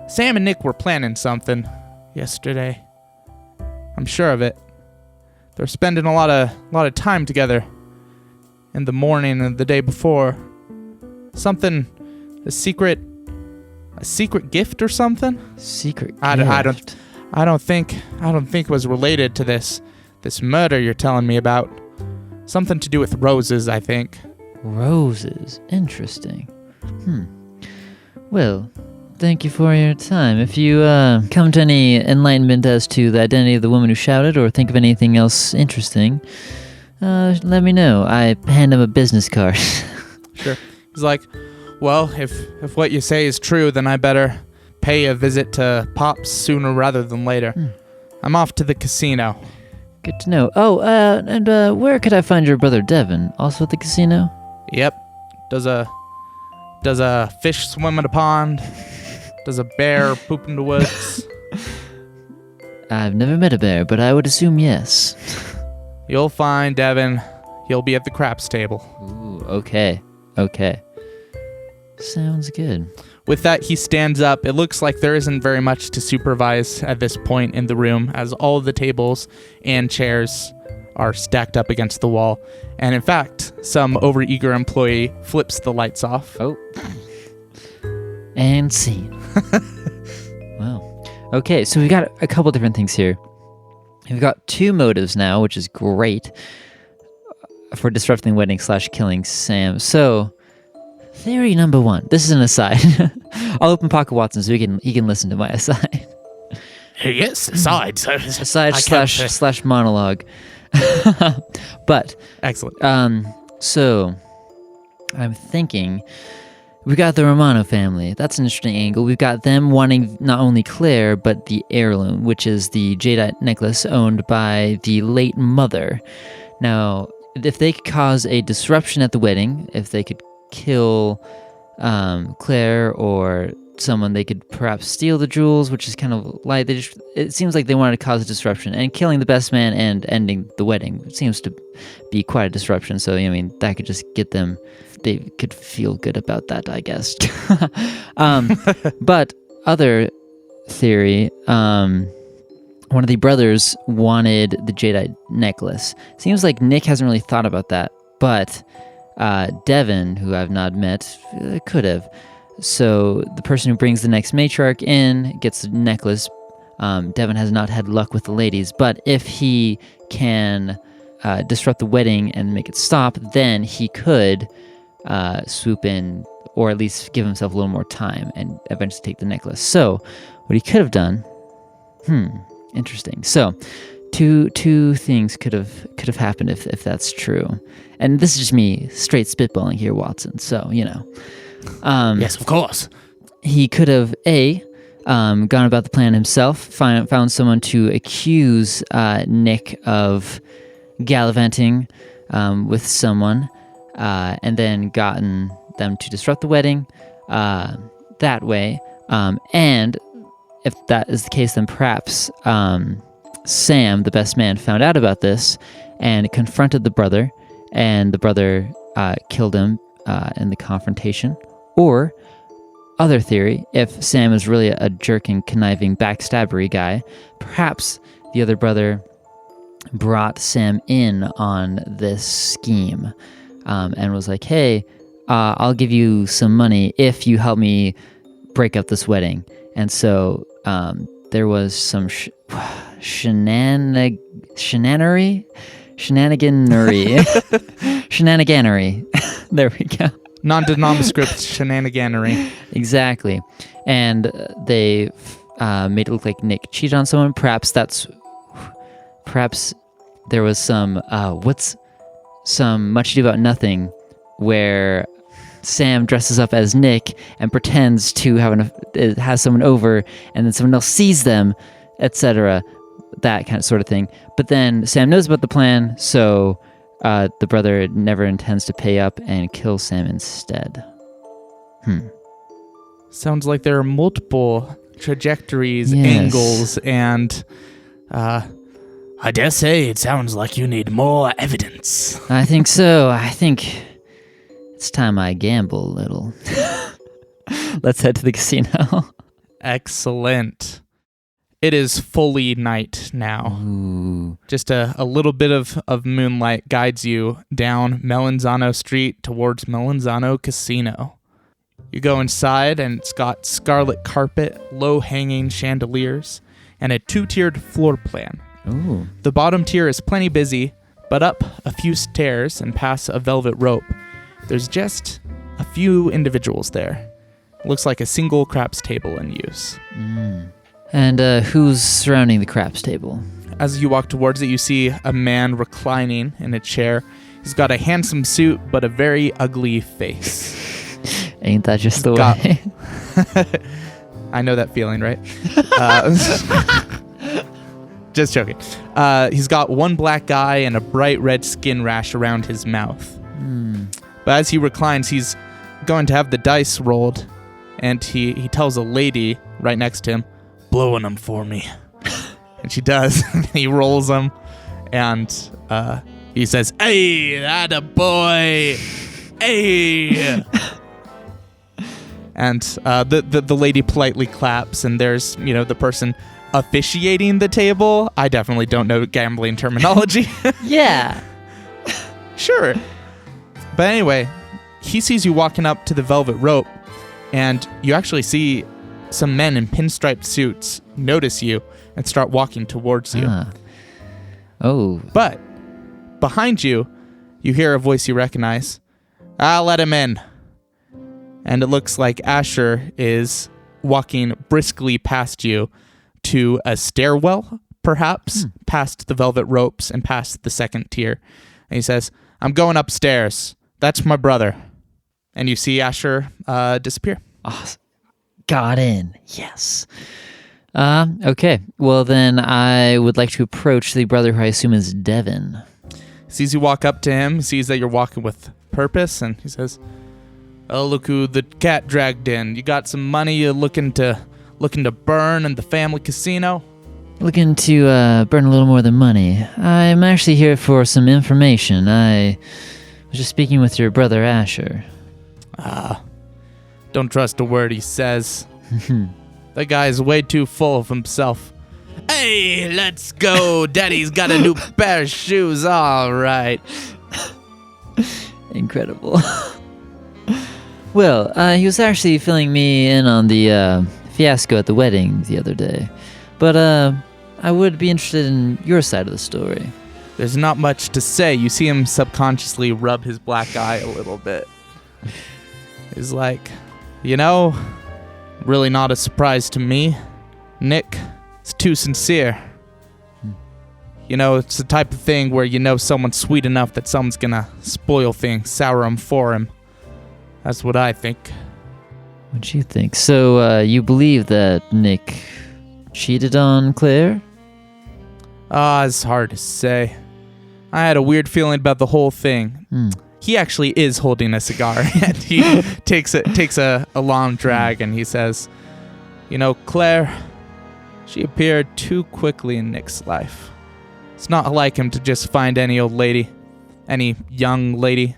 Sam and Nick were planning something yesterday. I'm sure of it. They're spending a lot of time together in the morning and the day before. Something, a secret gift or something? Secret gift? I don't think it was related to this murder you're telling me about. Something to do with roses, I think. Roses. Interesting. Well, thank you for your time. If you come to any enlightenment as to the identity of the woman who shouted, or think of anything else interesting, let me know. I hand him a business card. Sure. He's like, well, if what you say is true, then I better pay a visit to Pops sooner rather than later. I'm off to the casino. Good to know. Oh, and where could I find your brother Devin? Also at the casino? Yep. Does a fish swim in a pond? Does a bear poop in the woods? I've never met a bear, but I would assume yes. You'll find Devin. He'll be at the craps table. Ooh, okay. Sounds good. With that, he stands up. It looks like there isn't very much to supervise at this point in the room, as all of the tables and chairs are stacked up against the wall. And in fact, some overeager employee flips the lights off. Oh. And scene. Wow. Okay, so we've got a couple different things here. We've got two motives now, which is great, for disrupting the wedding / killing Sam. So, theory number one. This is an aside. I'll open Pocket Watson so he can listen to my aside. Yes, aside. Aside / monologue. But excellent. So I'm thinking we got the Romano family. That's an interesting angle. We've got them wanting not only Claire but the heirloom, which is the jadeite necklace owned by the late mother. Now, if they could cause a disruption at the wedding, if they could kill Claire or someone, they could perhaps steal the jewels, which is kind of like it seems like they wanted to cause a disruption, and killing the best man and ending the wedding seems to be quite a disruption. So I mean, that could just get them, they could feel good about that, I guess. But other theory, one of the brothers wanted the jadeite necklace. Seems like Nick hasn't really thought about that, but Devin, who I've not met, could have. So the person who brings the next matriarch in gets the necklace. Devin has not had luck with the ladies, but if he can disrupt the wedding and make it stop, then he could swoop in, or at least give himself a little more time and eventually take the necklace. So what he could have done, Interesting. So, two things could have happened if that's true, and this is just me straight spitballing here, Watson. So Yes, of course. he could have gone about the plan himself, found someone to accuse Nick of gallivanting with someone, and then gotten them to disrupt the wedding that way. And if that is the case, then perhaps Sam, the best man, found out about this and confronted the brother, and the brother killed him in the confrontation. Or, other theory, if Sam is really a jerk and conniving backstabbery guy, perhaps the other brother brought Sam in on this scheme and was like, hey, I'll give you some money if you help me break up this wedding. And so there was some shenaniganery. There we go. Non-nondescript shenaniganery. Exactly. And they made it look like Nick cheated on someone. Perhaps there was some Much Ado About Nothing where Sam dresses up as Nick and pretends to has someone over, and then someone else sees them, etc. That kind of sort of thing. But then Sam knows about the plan, so the brother never intends to pay up and kills Sam instead. Sounds like there are multiple trajectories, Yes. angles, and I dare say it sounds like you need more evidence. I think so. I think it's time I gamble a little. Let's head to the casino. Excellent. It is fully night now. Ooh. Just a little bit of moonlight guides you down Melanzano Street towards Melanzano Casino. You go inside, and it's got scarlet carpet, low-hanging chandeliers, and a 2-tiered floor plan. Ooh. The bottom tier is plenty busy, but up a few stairs and past a velvet rope, there's just a few individuals there. Looks like a single craps table in use. And who's surrounding the craps table? As you walk towards it, you see a man reclining in a chair. He's got a handsome suit, but a very ugly face. Ain't that just the Got- way? I know that feeling, right? Just joking. He's got one black eye and a bright red skin rash around his mouth. But as he reclines, he's going to have the dice rolled, and he tells a lady right next to him, "Blowing them for me." And she does. He rolls them, and he says, "Hey, that a boy! Hey!" And the lady politely claps, and there's the person officiating the table. I definitely don't know gambling terminology. Yeah. Sure. But anyway, he sees you walking up to the velvet rope, and you actually see some men in pinstriped suits notice you and start walking towards you. Oh. But behind you, you hear a voice you recognize. "I'll let him in." And it looks like Asher is walking briskly past you to a stairwell, perhaps, past the velvet ropes and past the second tier. And he says, "I'm going upstairs. That's my brother." And you see Asher disappear. Awesome. Got in. Yes. Okay. Well, then I would like to approach the brother who I assume is Devin. Sees you walk up to him, sees that you're walking with purpose, and he says, "Oh, look who the cat dragged in. You got some money you're looking to burn in the family casino?" Looking to burn a little more than money. I'm actually here for some information. I was just speaking with your brother Asher. Don't trust a word he says. That guy is way too full of himself. "Hey, let's go. Daddy's got a new pair of shoes. All right." Incredible. Well, he was actually filling me in on the fiasco at the wedding the other day. But I would be interested in your side of the story. There's not much to say. You see him subconsciously rub his black eye a little bit. He's like, really not a surprise to me. Nick is too sincere. It's the type of thing where someone's sweet enough that someone's gonna spoil things, sour them for him. That's what I think. What do you think? So, you believe that Nick cheated on Claire? It's hard to say. I had a weird feeling about the whole thing. He actually is holding a cigar, and he takes a long drag, and he says, Claire, she appeared too quickly in Nick's life. It's not like him to just find any old lady, any young lady.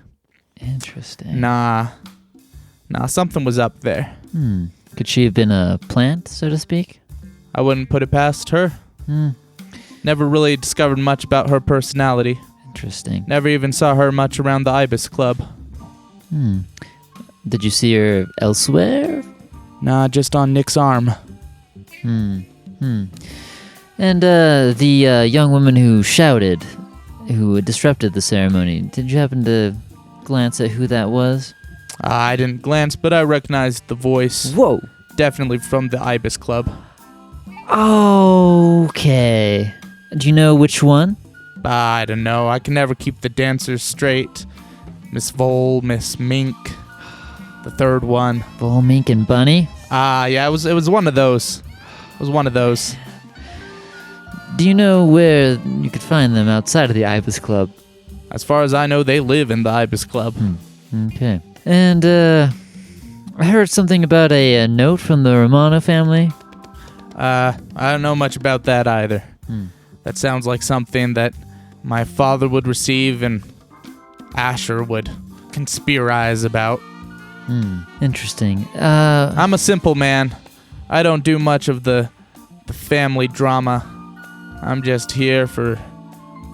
Interesting. Nah, something was up there. Could she have been a plant, so to speak? I wouldn't put it past her. Never really discovered much about her personality. Interesting. Never even saw her much around the Ibis Club. Did you see her elsewhere? Nah, just on Nick's arm. And the young woman who shouted, who disrupted the ceremony, did you happen to glance at who that was? I didn't glance, but I recognized the voice. Whoa. Definitely from the Ibis Club. Okay. Do you know which one? I don't know. I can never keep the dancers straight. Miss Vole, Miss Mink, the third one. Bull, Mink, and Bunny? Yeah, it was one of those. It was one of those. Do you know where you could find them outside of the Ibis Club? As far as I know, they live in the Ibis Club. Okay. And, I heard something about a note from the Romano family. I don't know much about that either. That sounds like something that my father would receive and Asher would conspirize about. Interesting. I'm a simple man. I don't do much of the family drama. I'm just here for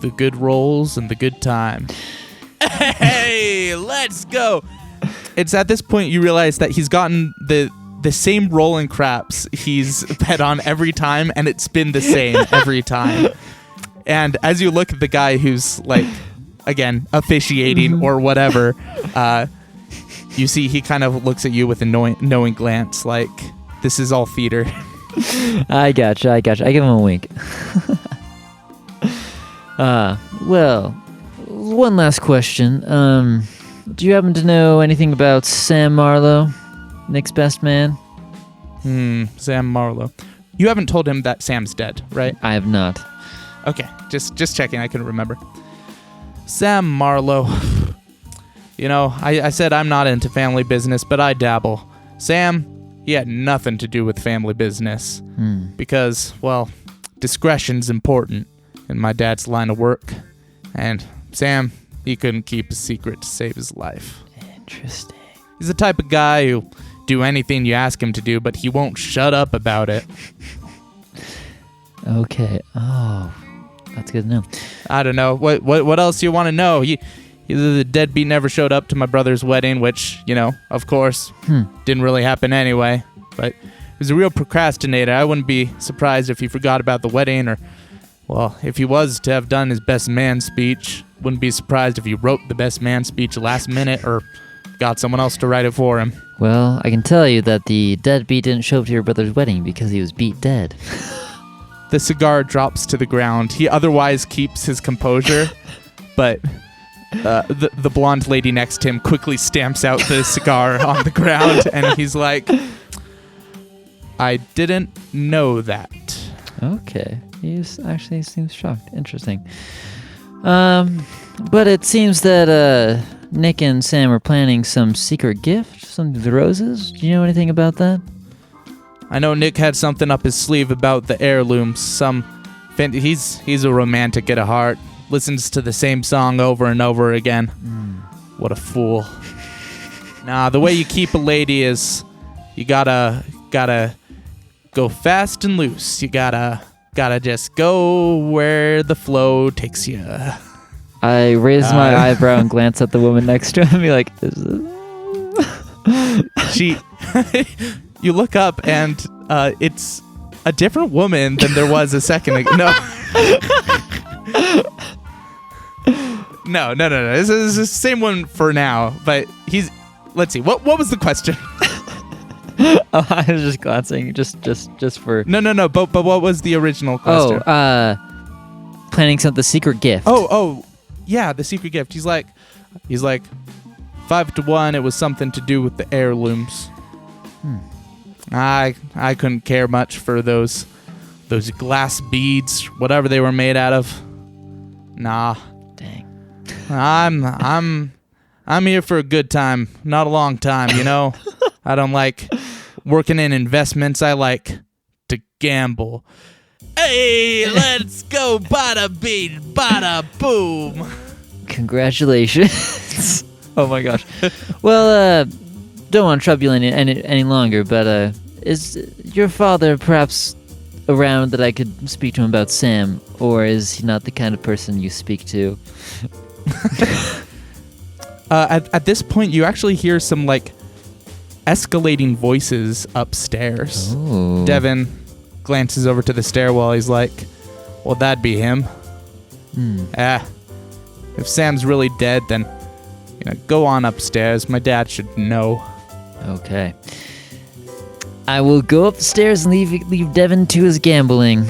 the good rolls and the good time. Hey, let's go. It's at this point you realize that he's gotten the same roll in craps he's bet on every time, and it's been the same every time. And as you look at the guy who's again, officiating or whatever, you see he kind of looks at you with a knowing glance, like, this is all theater. I gotcha. I give him a wink. Well, one last question. Do you happen to know anything about Sam Marlowe, Nick's best man? Sam Marlowe. You haven't told him that Sam's dead, right? I have not. Okay, just checking. I couldn't remember. Sam Marlowe. I said I'm not into family business, but I dabble. Sam, he had nothing to do with family business. Because, well, discretion's important in my dad's line of work. And Sam, he couldn't keep a secret to save his life. Interesting. He's the type of guy who'll do anything you ask him to do, but he won't shut up about it. Okay. Oh, that's good to know. I don't know. What else do you want to know? The deadbeat never showed up to my brother's wedding, which, of course, didn't really happen anyway. But he was a real procrastinator. I wouldn't be surprised if he forgot about the wedding, or, well, if he was to have done his best man speech, wouldn't be surprised if he wrote the best man speech last minute or got someone else to write it for him. Well, I can tell you that the deadbeat didn't show up to your brother's wedding because he was beat dead. The cigar drops to the ground. He otherwise keeps his composure, but the blonde lady next to him quickly stamps out the cigar on the ground, and he's like, I didn't know that. Okay. He actually seems shocked. Interesting. But it seems that Nick and Sam are planning some secret gift, something to the roses. Do you know anything about that? I know Nick had something up his sleeve about the heirlooms. He's a romantic at heart. Listens to the same song over and over again. What a fool. Nah, the way you keep a lady is you gotta go fast and loose. You gotta just go where the flow takes you. I raise my eyebrow and glance at the woman next to him and be like, you look up and it's a different woman than there was a second ago. No. This is the same one for now, but let's see. What was the question? I was just glancing just for... No, but what was the original question? planning the secret gift. Oh, yeah, the secret gift. He's like, 5 to 1. It was something to do with the heirlooms. I couldn't care much for those glass beads, whatever they were made out of. Nah. Dang. I'm here for a good time, not a long time, you know? I don't like working in investments. I like to gamble. Hey, let's go bada beat, bada boom. Congratulations. Oh my gosh. Well, don't want to trouble you any longer, but is your father perhaps around that I could speak to him about Sam, or is he not the kind of person you speak to? At this point, you actually hear some like escalating voices upstairs. Ooh. Devin glances over to the stairwell. He's like, well, that'd be him. If Sam's really dead, then go on upstairs. My dad should know. Okay. I will go upstairs and leave Devin to his gambling.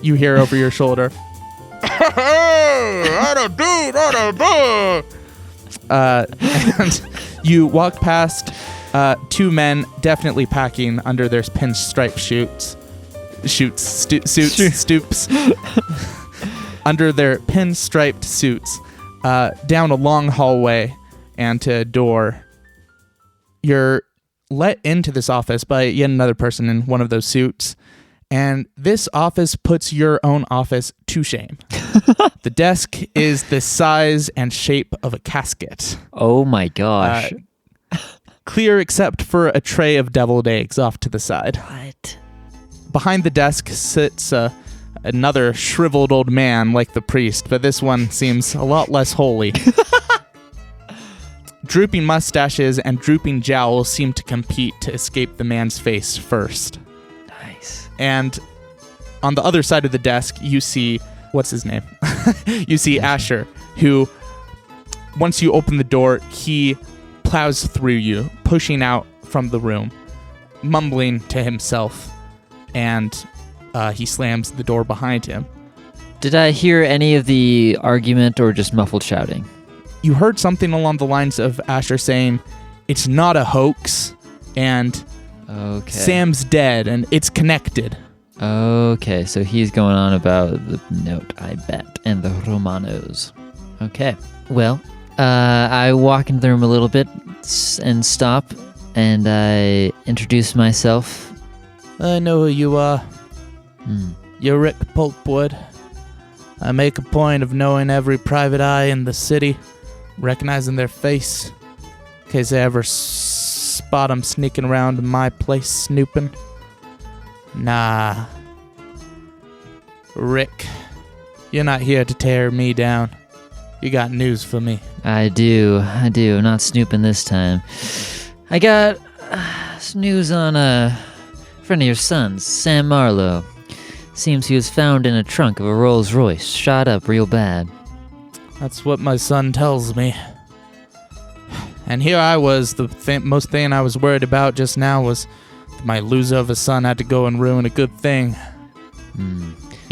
You hear over your shoulder. And you walk past 2 men definitely packing under their pinstripe stoops. Under their pinstriped suits, down a long hallway and to a door. You're let into this office by yet another person in one of those suits, and this office puts your own office to shame. The desk is the size and shape of a casket. Oh my gosh. Clear except for a tray of deviled eggs off to the side. What? Behind the desk sits another shriveled old man like the priest, but this one seems a lot less holy. Drooping mustaches and drooping jowls seem to compete to escape the man's face first. Nice. And on the other side of the desk, you see, what's his name? You see Asher, who, once you open the door, he plows through you, pushing out from the room, mumbling to himself, and he slams the door behind him. Did I hear any of the argument or just muffled shouting? You heard something along the lines of Asher saying, "It's not a hoax," and okay. Sam's dead, and it's connected. Okay, so he's going on about the note, I bet, and the Romanos. Okay, well, I walk into the room a little bit and stop, and I introduce myself. I know who you are. You're Rick Pulpwood. I make a point of knowing every private eye in the city, recognizing their face, in case I ever spot them sneaking around my place snooping. Nah. Rick, you're not here to tear me down. You got news for me. I do. I'm not snooping this time. I got news on a friend of your son's, Sam Marlowe. Seems he was found in a trunk of a Rolls Royce, shot up real bad. That's what my son tells me. And here I was, most thing I was worried about just now was that my loser of a son had to go and ruin a good thing.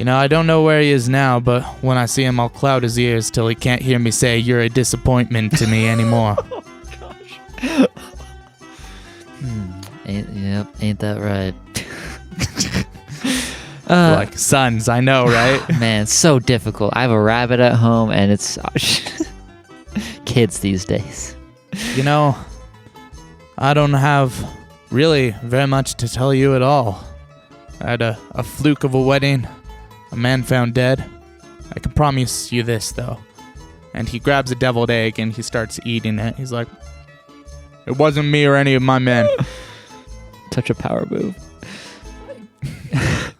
I don't know where he is now, but when I see him, I'll cloud his ears till he can't hear me say, "You're a disappointment to me" anymore. Oh, gosh. Ain't that right? Like sons, I know, right? Man, it's so difficult. I have a rabbit at home, and it's kids these days. I don't have really very much to tell you at all. I had a fluke of a wedding, a man found dead. I can promise you this, though. And he grabs a deviled egg and he starts eating it. He's like, "It wasn't me or any of my men." Such a power move.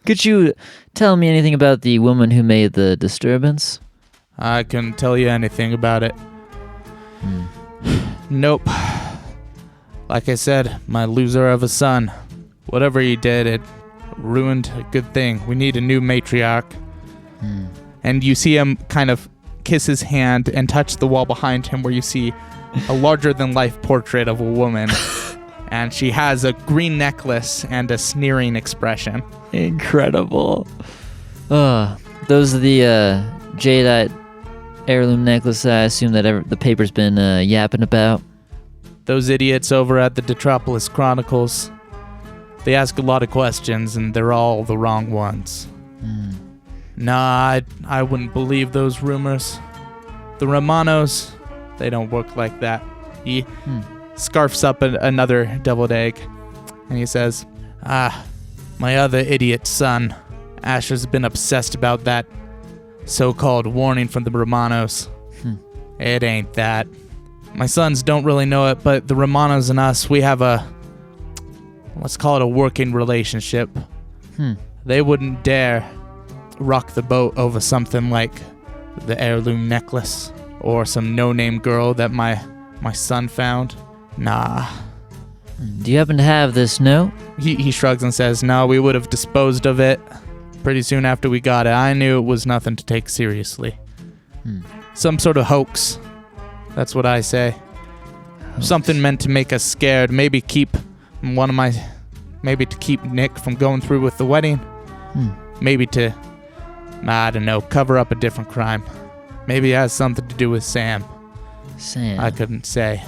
Could you tell me anything about the woman who made the disturbance? I couldn't tell you anything about it. Nope. Like I said, my loser of a son. Whatever he did, it ruined a good thing. We need a new matriarch. And you see him kind of kiss his hand and touch the wall behind him where you see a larger-than-life portrait of a woman. And she has a green necklace and a sneering expression. Incredible. Those are the jadeite heirloom necklace I assume that the paper's been yapping about. Those idiots over at the Detropolis Chronicles, they ask a lot of questions, and they're all the wrong ones. Nah, I wouldn't believe those rumors. The Romanos, they don't work like that. He scarfs up another deviled egg, and he says, my other idiot son, Asher's been obsessed about that so-called warning from the Romanos. It ain't that. My sons don't really know it, but the Romanos and us, we have let's call it a working relationship. They wouldn't dare rock the boat over something like the heirloom necklace or some no-name girl that my son found. Nah. Do you happen to have this note? He shrugs and says, no, we would have disposed of it pretty soon after we got it. I knew it was nothing to take seriously. Some sort of hoax. That's what I say. Something meant to make us scared. Maybe to keep Nick from going through with the wedding. Maybe to, I don't know, cover up a different crime. Maybe it has something to do with Sam. Sam. I couldn't say.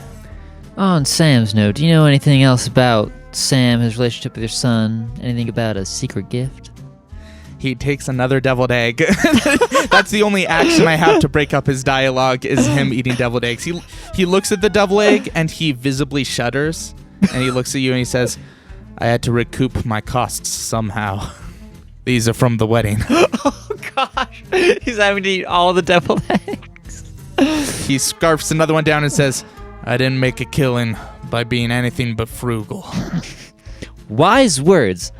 On Sam's note, do you know anything else about Sam, his relationship with your son? Anything about a secret gift? He takes another deviled egg. That's the only action I have to break up his dialogue is him eating deviled eggs. He looks at the deviled egg and he visibly shudders. And he looks at you and he says, I had to recoup my costs somehow. These are from the wedding. Oh, gosh. He's having to eat all the deviled eggs. He scarfs another one down and says, I didn't make a killing by being anything but frugal. Wise words.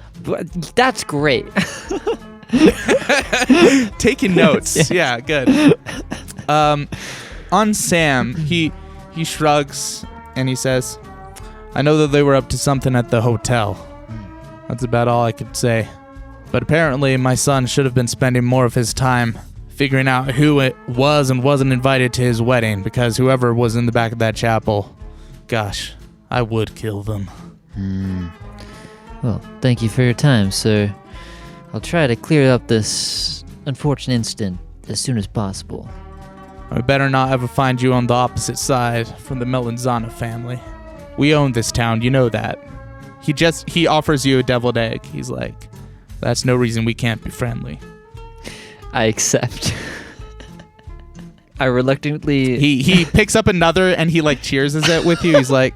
That's great. Taking notes. Yeah, good. On Sam, he shrugs and he says, I know that they were up to something at the hotel. That's about all I could say. But apparently my son should have been spending more of his time figuring out who it was and wasn't invited to his wedding, because whoever was in the back of that chapel, gosh, I would kill them. Well, thank you for your time, sir. I'll try to clear up this unfortunate incident as soon as possible. I better not ever find you on the opposite side from the Melanzana family. We own this town, you know that. He offers you a deviled egg. He's like, that's no reason we can't be friendly. I accept. I reluctantly... He picks up another and he like cheers it with you. He's like,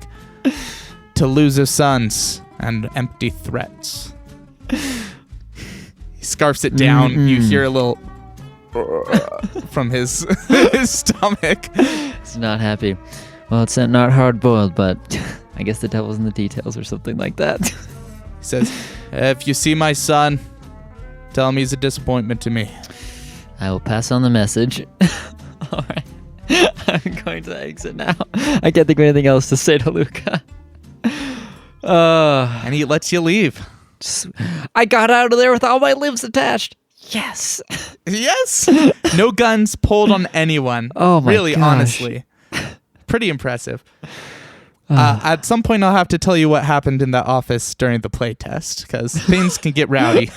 to lose his sons and empty threats. He scarfs it down. You hear a little from his stomach. He's not happy. Well, it's not hard-boiled, but I guess the devil's in the details or something like that. He says, if you see my son, tell him he's a disappointment to me. I will pass on the message. All right. I'm going to exit now. I can't think of anything else to say to Luca. And he lets you leave. I got out of there with all my limbs attached. Yes. Yes. No guns pulled on anyone. Oh my really, gosh. honestly. Pretty impressive. At some point, I'll have to tell you what happened in that office during the play test, because things can get rowdy.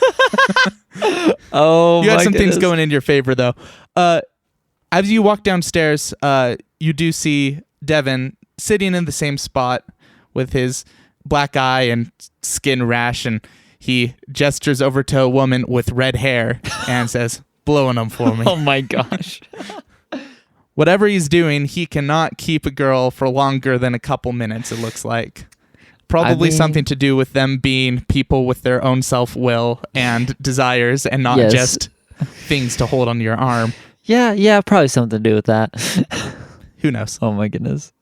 Oh, you had some goodness. things going in your favor, though. As you walk downstairs, you do see Devin sitting in the same spot with his black eye and skin rash, and he gestures over to a woman with red hair and says, blowing them for me. Oh my gosh. Whatever he's doing, he cannot keep a girl for longer than a couple minutes, it looks like. Probably something to do with them being people with their own self-will and desires and not just things to hold on your arm. Yeah, probably something to do with that. Who knows? Oh my goodness.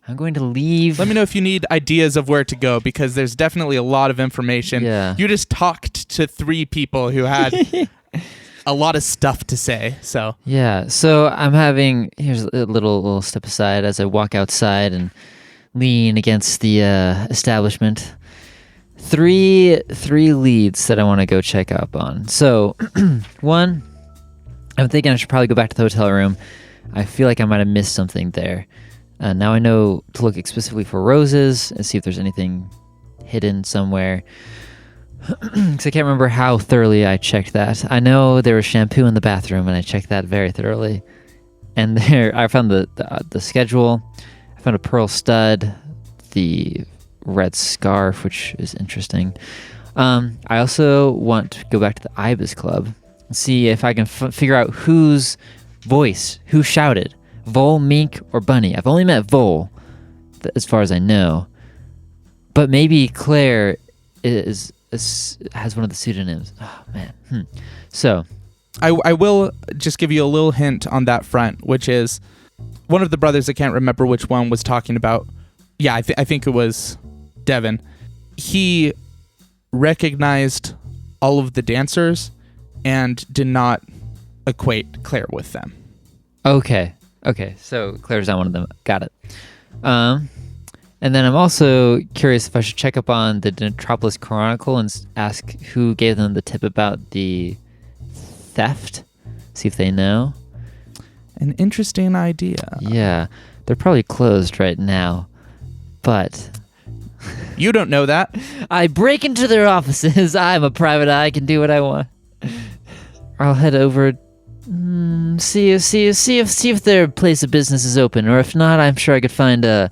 I'm going to leave. Let me know if you need ideas of where to go, because there's definitely a lot of information. Yeah. You just talked to 3 people who had a lot of stuff to say. So I'm having, here's a little step aside as I walk outside and lean against the establishment. Three leads that I want to go check up on. So one, I'm thinking I should probably go back to the hotel room. I feel like I might have missed something there. Now I know to look specifically for roses and see if there's anything hidden somewhere. Because I can't remember how thoroughly I checked that. I know there was shampoo in the bathroom, and I checked that very thoroughly. And there, I found the schedule. I found a pearl stud, the red scarf, which is interesting. I also want to go back to the Ibis Club and see if I can figure out whose voice, who shouted, Vol, Mink, or Bunny. I've only met Vol, as far as I know. But maybe Claire has one of the pseudonyms. Oh, man. So... I will just give you a little hint on that front, which is one of the brothers, I can't remember which one, was talking about, yeah, I think it was Devin. He recognized all of the dancers and did not equate Claire with them. Okay, so Claire's not one of them. Got it. And then I'm also curious if I should check up on the Metropolis Chronicle and ask who gave them the tip about the theft, see if they know. An interesting idea. Yeah, they're probably closed right now, but... You don't know that. I break into their offices. I'm a private eye. I can do what I want. I'll head over, see if their place of business is open, or if not, I'm sure I could find a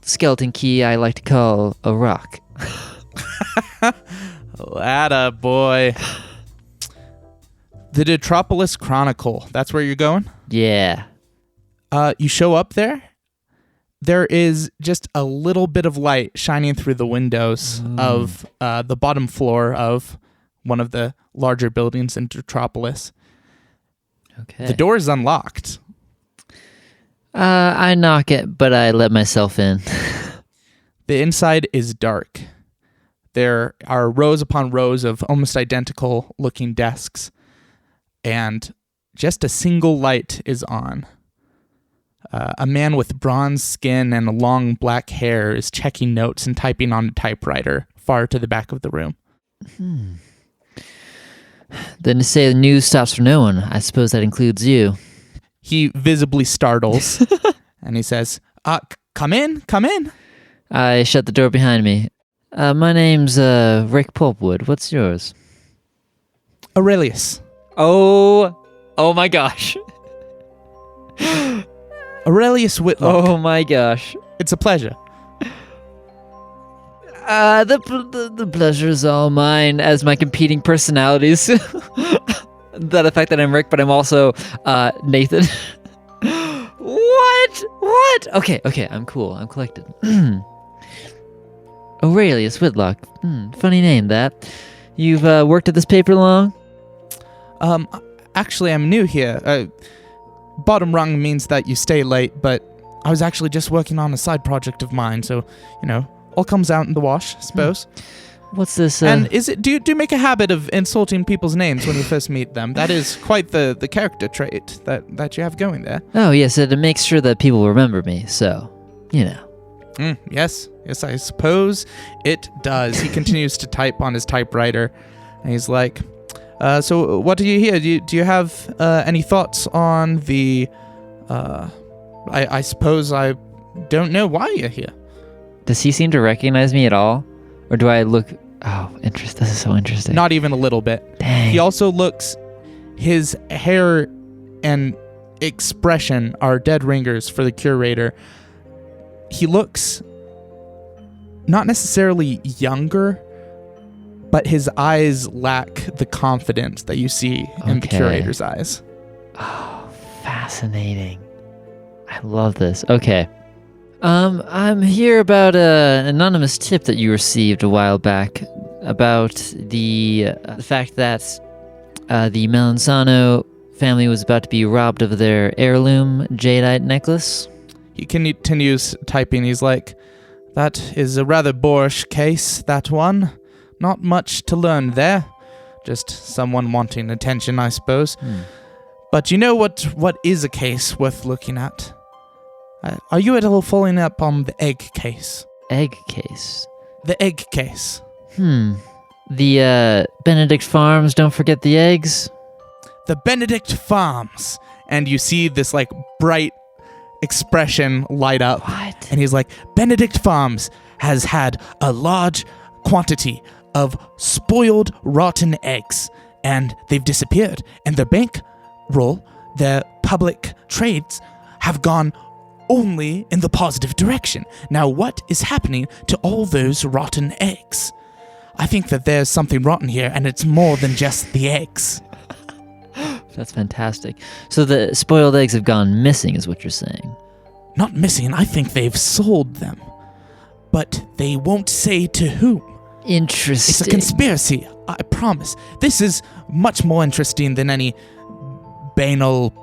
skeleton key I like to call a rock. Atta boy. The Metropolis Chronicle. That's where you're going? Yeah. You show up there. There is just a little bit of light shining through the windows of the bottom floor of one of the larger buildings in Metropolis. Okay. The door is unlocked. I knock it, but I let myself in. The inside is dark. There are rows upon rows of almost identical looking desks, and just a single light is on. A man with bronze skin and long black hair is checking notes and typing on a typewriter far to the back of the room. Then to say the news stops for no one, I suppose that includes you. He visibly startles, and he says, come in. I shut the door behind me. My name's Rick Pulpwood. What's yours? Aurelius. Oh my gosh. Aurelius Whitlock. Oh my gosh. It's a pleasure. The pleasure is all mine as my competing personalities. The fact that I'm Rick, but I'm also Nathan. What? Okay, I'm cool. I'm collected. Aurelius Whitlock. Funny name, that. You've worked at this paper long? Actually, I'm new here. Bottom rung means that you stay late, but I was actually just working on a side project of mine, so, all comes out in the wash, I suppose. What's this? And do you make a habit of insulting people's names when you first meet them? That is quite the character trait that you have going there. Oh, yes, it makes sure that people remember me, so, Yes, I suppose it does. He continues to type on his typewriter, and he's like, so what do you hear? Do you have any thoughts on the... I suppose I don't know why you're here. Does he seem to recognize me at all? Or do I look... Oh, this is so interesting. Not even a little bit. Dang. He also looks... His hair and expression are dead ringers for the curator. He looks not necessarily younger, but his eyes lack the confidence that you see in the curator's eyes. Oh, fascinating. I love this. Okay. I'm here about an anonymous tip that you received a while back about the fact that the Melanzano family was about to be robbed of their heirloom jadeite necklace. He continues typing. He's like, that is a rather boorish case, that one. Not much to learn there. Just someone wanting attention, I suppose. But you know what is a case worth looking at? Are you at all following up on the egg case? Egg case? The egg case. The Benedict Farms, don't forget the eggs? The Benedict Farms. And you see this, bright expression light up. What? And he's like, Benedict Farms has had a large quantity of spoiled, rotten eggs, and they've disappeared. And their bankroll, their public trades, have gone only in the positive direction. Now, what is happening to all those rotten eggs? I think that there's something rotten here, and it's more than just the eggs. That's fantastic. So the spoiled eggs have gone missing, is what you're saying? Not missing, I think they've sold them. But they won't say to whom. Interesting. It's a conspiracy, I promise. This is much more interesting than any banal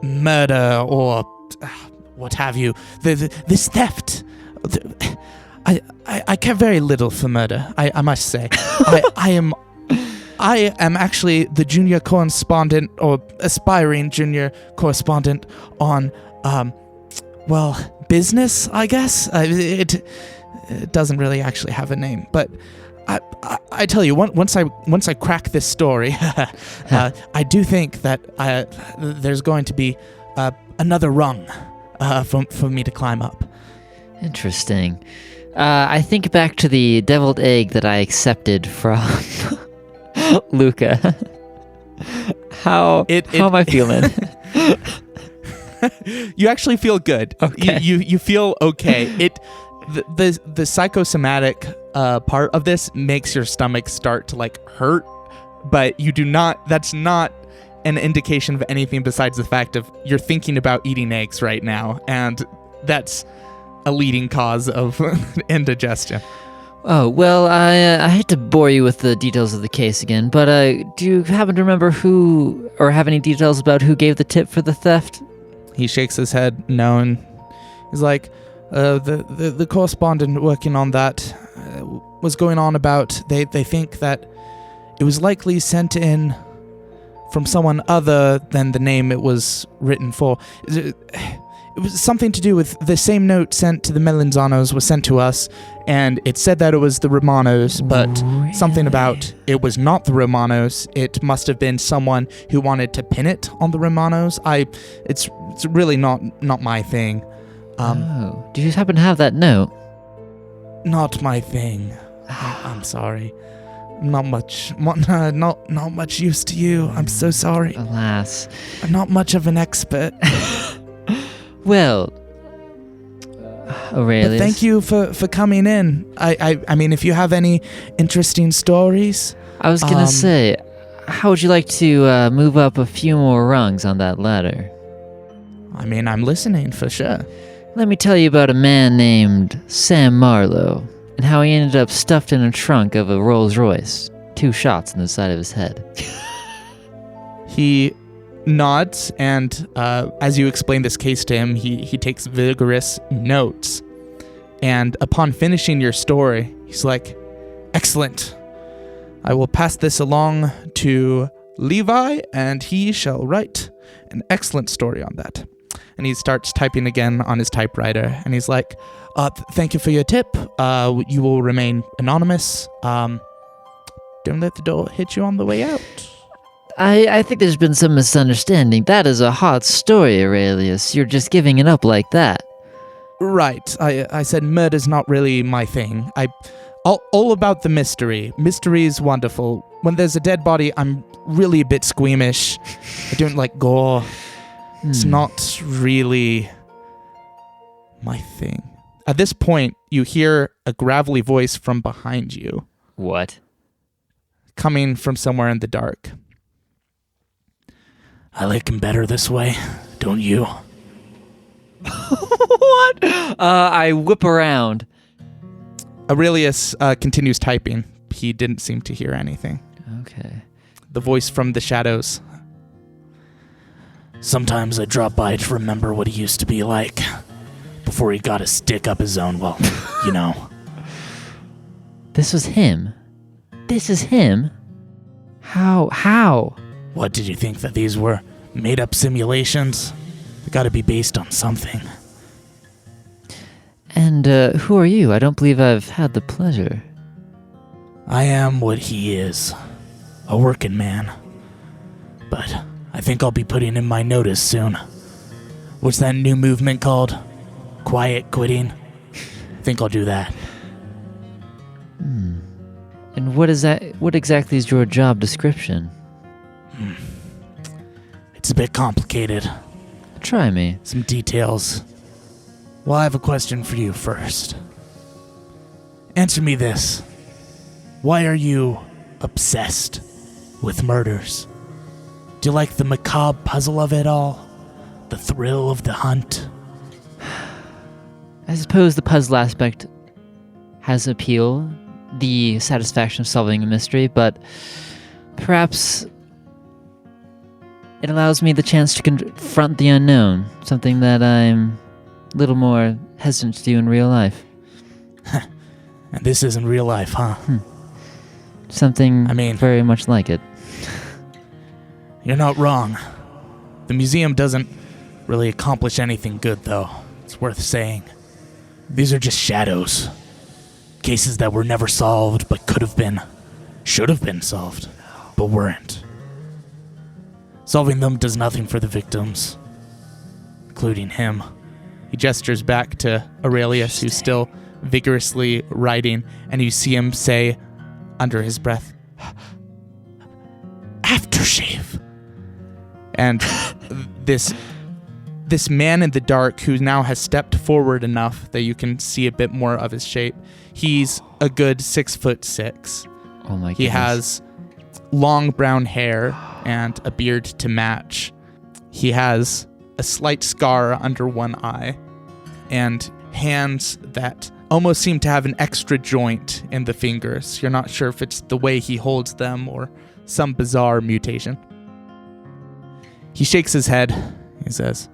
murder or what have you. This theft. I care very little for murder, I must say. I am actually the junior correspondent, or aspiring junior correspondent on, business, I guess. It doesn't really actually have a name, but I tell you, once I crack this story, I do think that there's going to be another rung for me to climb up. Interesting. I think back to the deviled egg that I accepted from Luca. How am I feeling? You actually feel good. Okay. You feel okay. The psychosomatic part of this makes your stomach start to hurt, but you do not. That's not an indication of anything besides the fact of you're thinking about eating eggs right now, and that's a leading cause of indigestion. Oh, well, I hate to bore you with the details of the case again, but do you happen to remember who, or have any details about who gave the tip for the theft? He shakes his head no, and he's like, the correspondent working on that was going on about, they think that it was likely sent in from someone other than the name it was written for. It was something to do with the same note sent to the Melanzanos was sent to us, and it said that it was the Romanos, but Really? something about it was not the Romanos. It must have been someone who wanted to pin it on the Romanos. It's really not my thing. Do you happen to have that note? Not my thing. I'm sorry. Not much use to you. I'm so sorry. Alas. I'm not much of an expert. Well, Aurelius. But thank you for coming in. I mean, if you have any interesting stories. I was gonna say, how would you like to move up a few more rungs on that ladder? I mean, I'm listening for sure. Let me tell you about a man named Sam Marlowe, and how he ended up stuffed in a trunk of a Rolls Royce, 2 shots in the side of his head. He nods, and as you explain this case to him, he takes vigorous notes. And upon finishing your story, he's like, "Excellent. I will pass this along to Levi, and he shall write an excellent story on that." And he starts typing again on his typewriter, and he's like, "Thank you for your tip. You will remain anonymous. Don't let the door hit you on the way out." I think there's been some misunderstanding. That is a hot story, Aurelius. You're just giving it up like that. Right. I said murder's not really my thing. All about the mystery. Mystery is wonderful. When there's a dead body, I'm really a bit squeamish. I don't like gore. It's not really my thing. At this point, you hear a gravelly voice from behind you. What? Coming from somewhere in the dark. "I like him better this way, don't you?" What? I whip around. Aurelius continues typing. He didn't seem to hear anything. Okay. The voice from the shadows. "Sometimes I drop by to remember what he used to be like before he got a stick up his own, well, you know." This was him. This is him? How? "What, did you think that these were made-up simulations? They gotta be based on something." And who are you? I don't believe I've had the pleasure. "I am what he is, a working man. But I think I'll be putting in my notice soon. What's that new movement called? Quiet quitting? I think I'll do that." And what is that? What exactly is your job description? It's a bit complicated. Try me. Some details. Well, I have a question for you first. Answer me this. Why are you obsessed with murders? Do you like the macabre puzzle of it all? The thrill of the hunt? I suppose the puzzle aspect has appeal, the satisfaction of solving a mystery, but perhaps it allows me the chance to confront the unknown, something that I'm a little more hesitant to do in real life. And this isn't real life, huh? Something very much like it. You're not wrong. The museum doesn't really accomplish anything good, though. It's worth saying. These are just shadows. Cases that were never solved, but could have been. Should have been solved, but weren't. Solving them does nothing for the victims, including him. He gestures back to Aurelius, who's still vigorously writing, and you see him say, under his breath, Aftershave. and this man in the dark, who now has stepped forward enough that you can see a bit more of his shape, he's a good 6'6". Oh my goodness. He has long brown hair and a beard to match. He has a slight scar under one eye and hands that almost seem to have an extra joint in the fingers. You're not sure if it's the way he holds them or some bizarre mutation. He shakes his head. He says,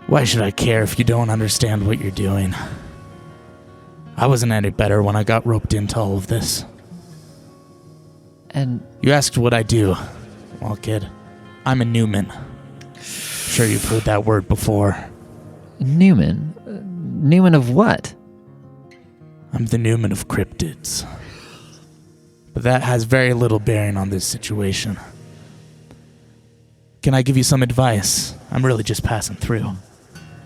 Why should I care if you don't understand what you're doing? I wasn't any better when I got roped into all of this. And You asked what I do. Well, kid, I'm a Newman. Sure you've heard that word before. Newman? Newman of what? I'm the Newman of cryptids. But that has very little bearing on this situation. Can I give you some advice? I'm really just passing through.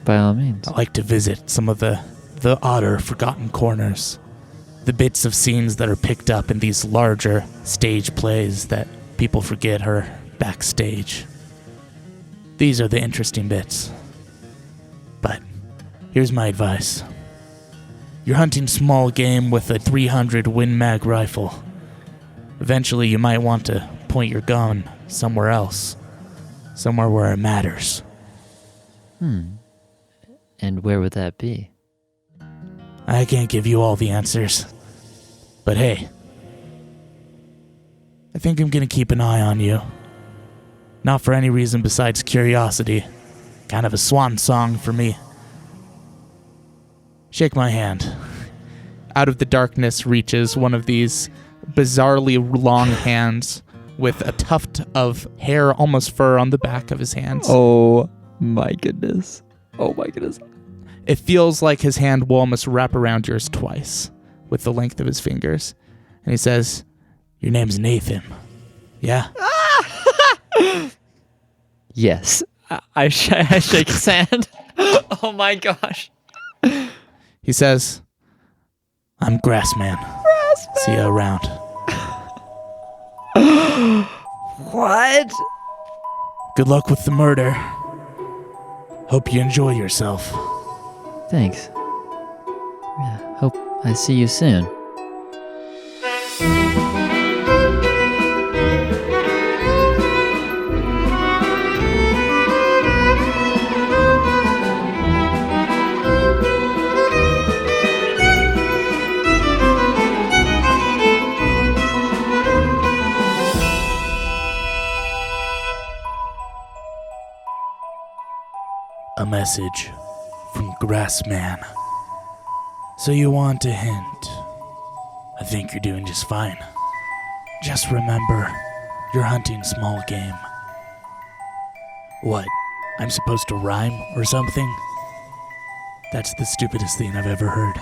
By all means. I like to visit some of the odder, forgotten corners. The bits of scenes that are picked up in these larger stage plays that people forget are backstage. These are the interesting bits. But here's my advice. You're hunting small game with a 300 Win Mag rifle. Eventually you might want to point your gun somewhere else. Somewhere where it matters. And where would that be? I can't give you all the answers. But hey, I think I'm gonna keep an eye on you. Not for any reason besides curiosity. Kind of a swan song for me. Shake my hand. out of the darkness reaches one of these bizarrely long hands with a tuft of hair, almost fur, on the back of his hands. Oh my goodness. Oh my goodness. It feels like his hand will almost wrap around yours twice with the length of his fingers. And he says, "Your name's Nathan. Yeah?" Yes. I shake his hand. Oh my gosh. He says, "I'm Grassman. See you around." What? Good luck with the murder. Hope you enjoy yourself. Thanks. Yeah, hope I see you soon. A message from Grassman. So you want a hint? I think you're doing just fine. Just remember, you're hunting small game. What? I'm supposed to rhyme or something? That's the stupidest thing I've ever heard.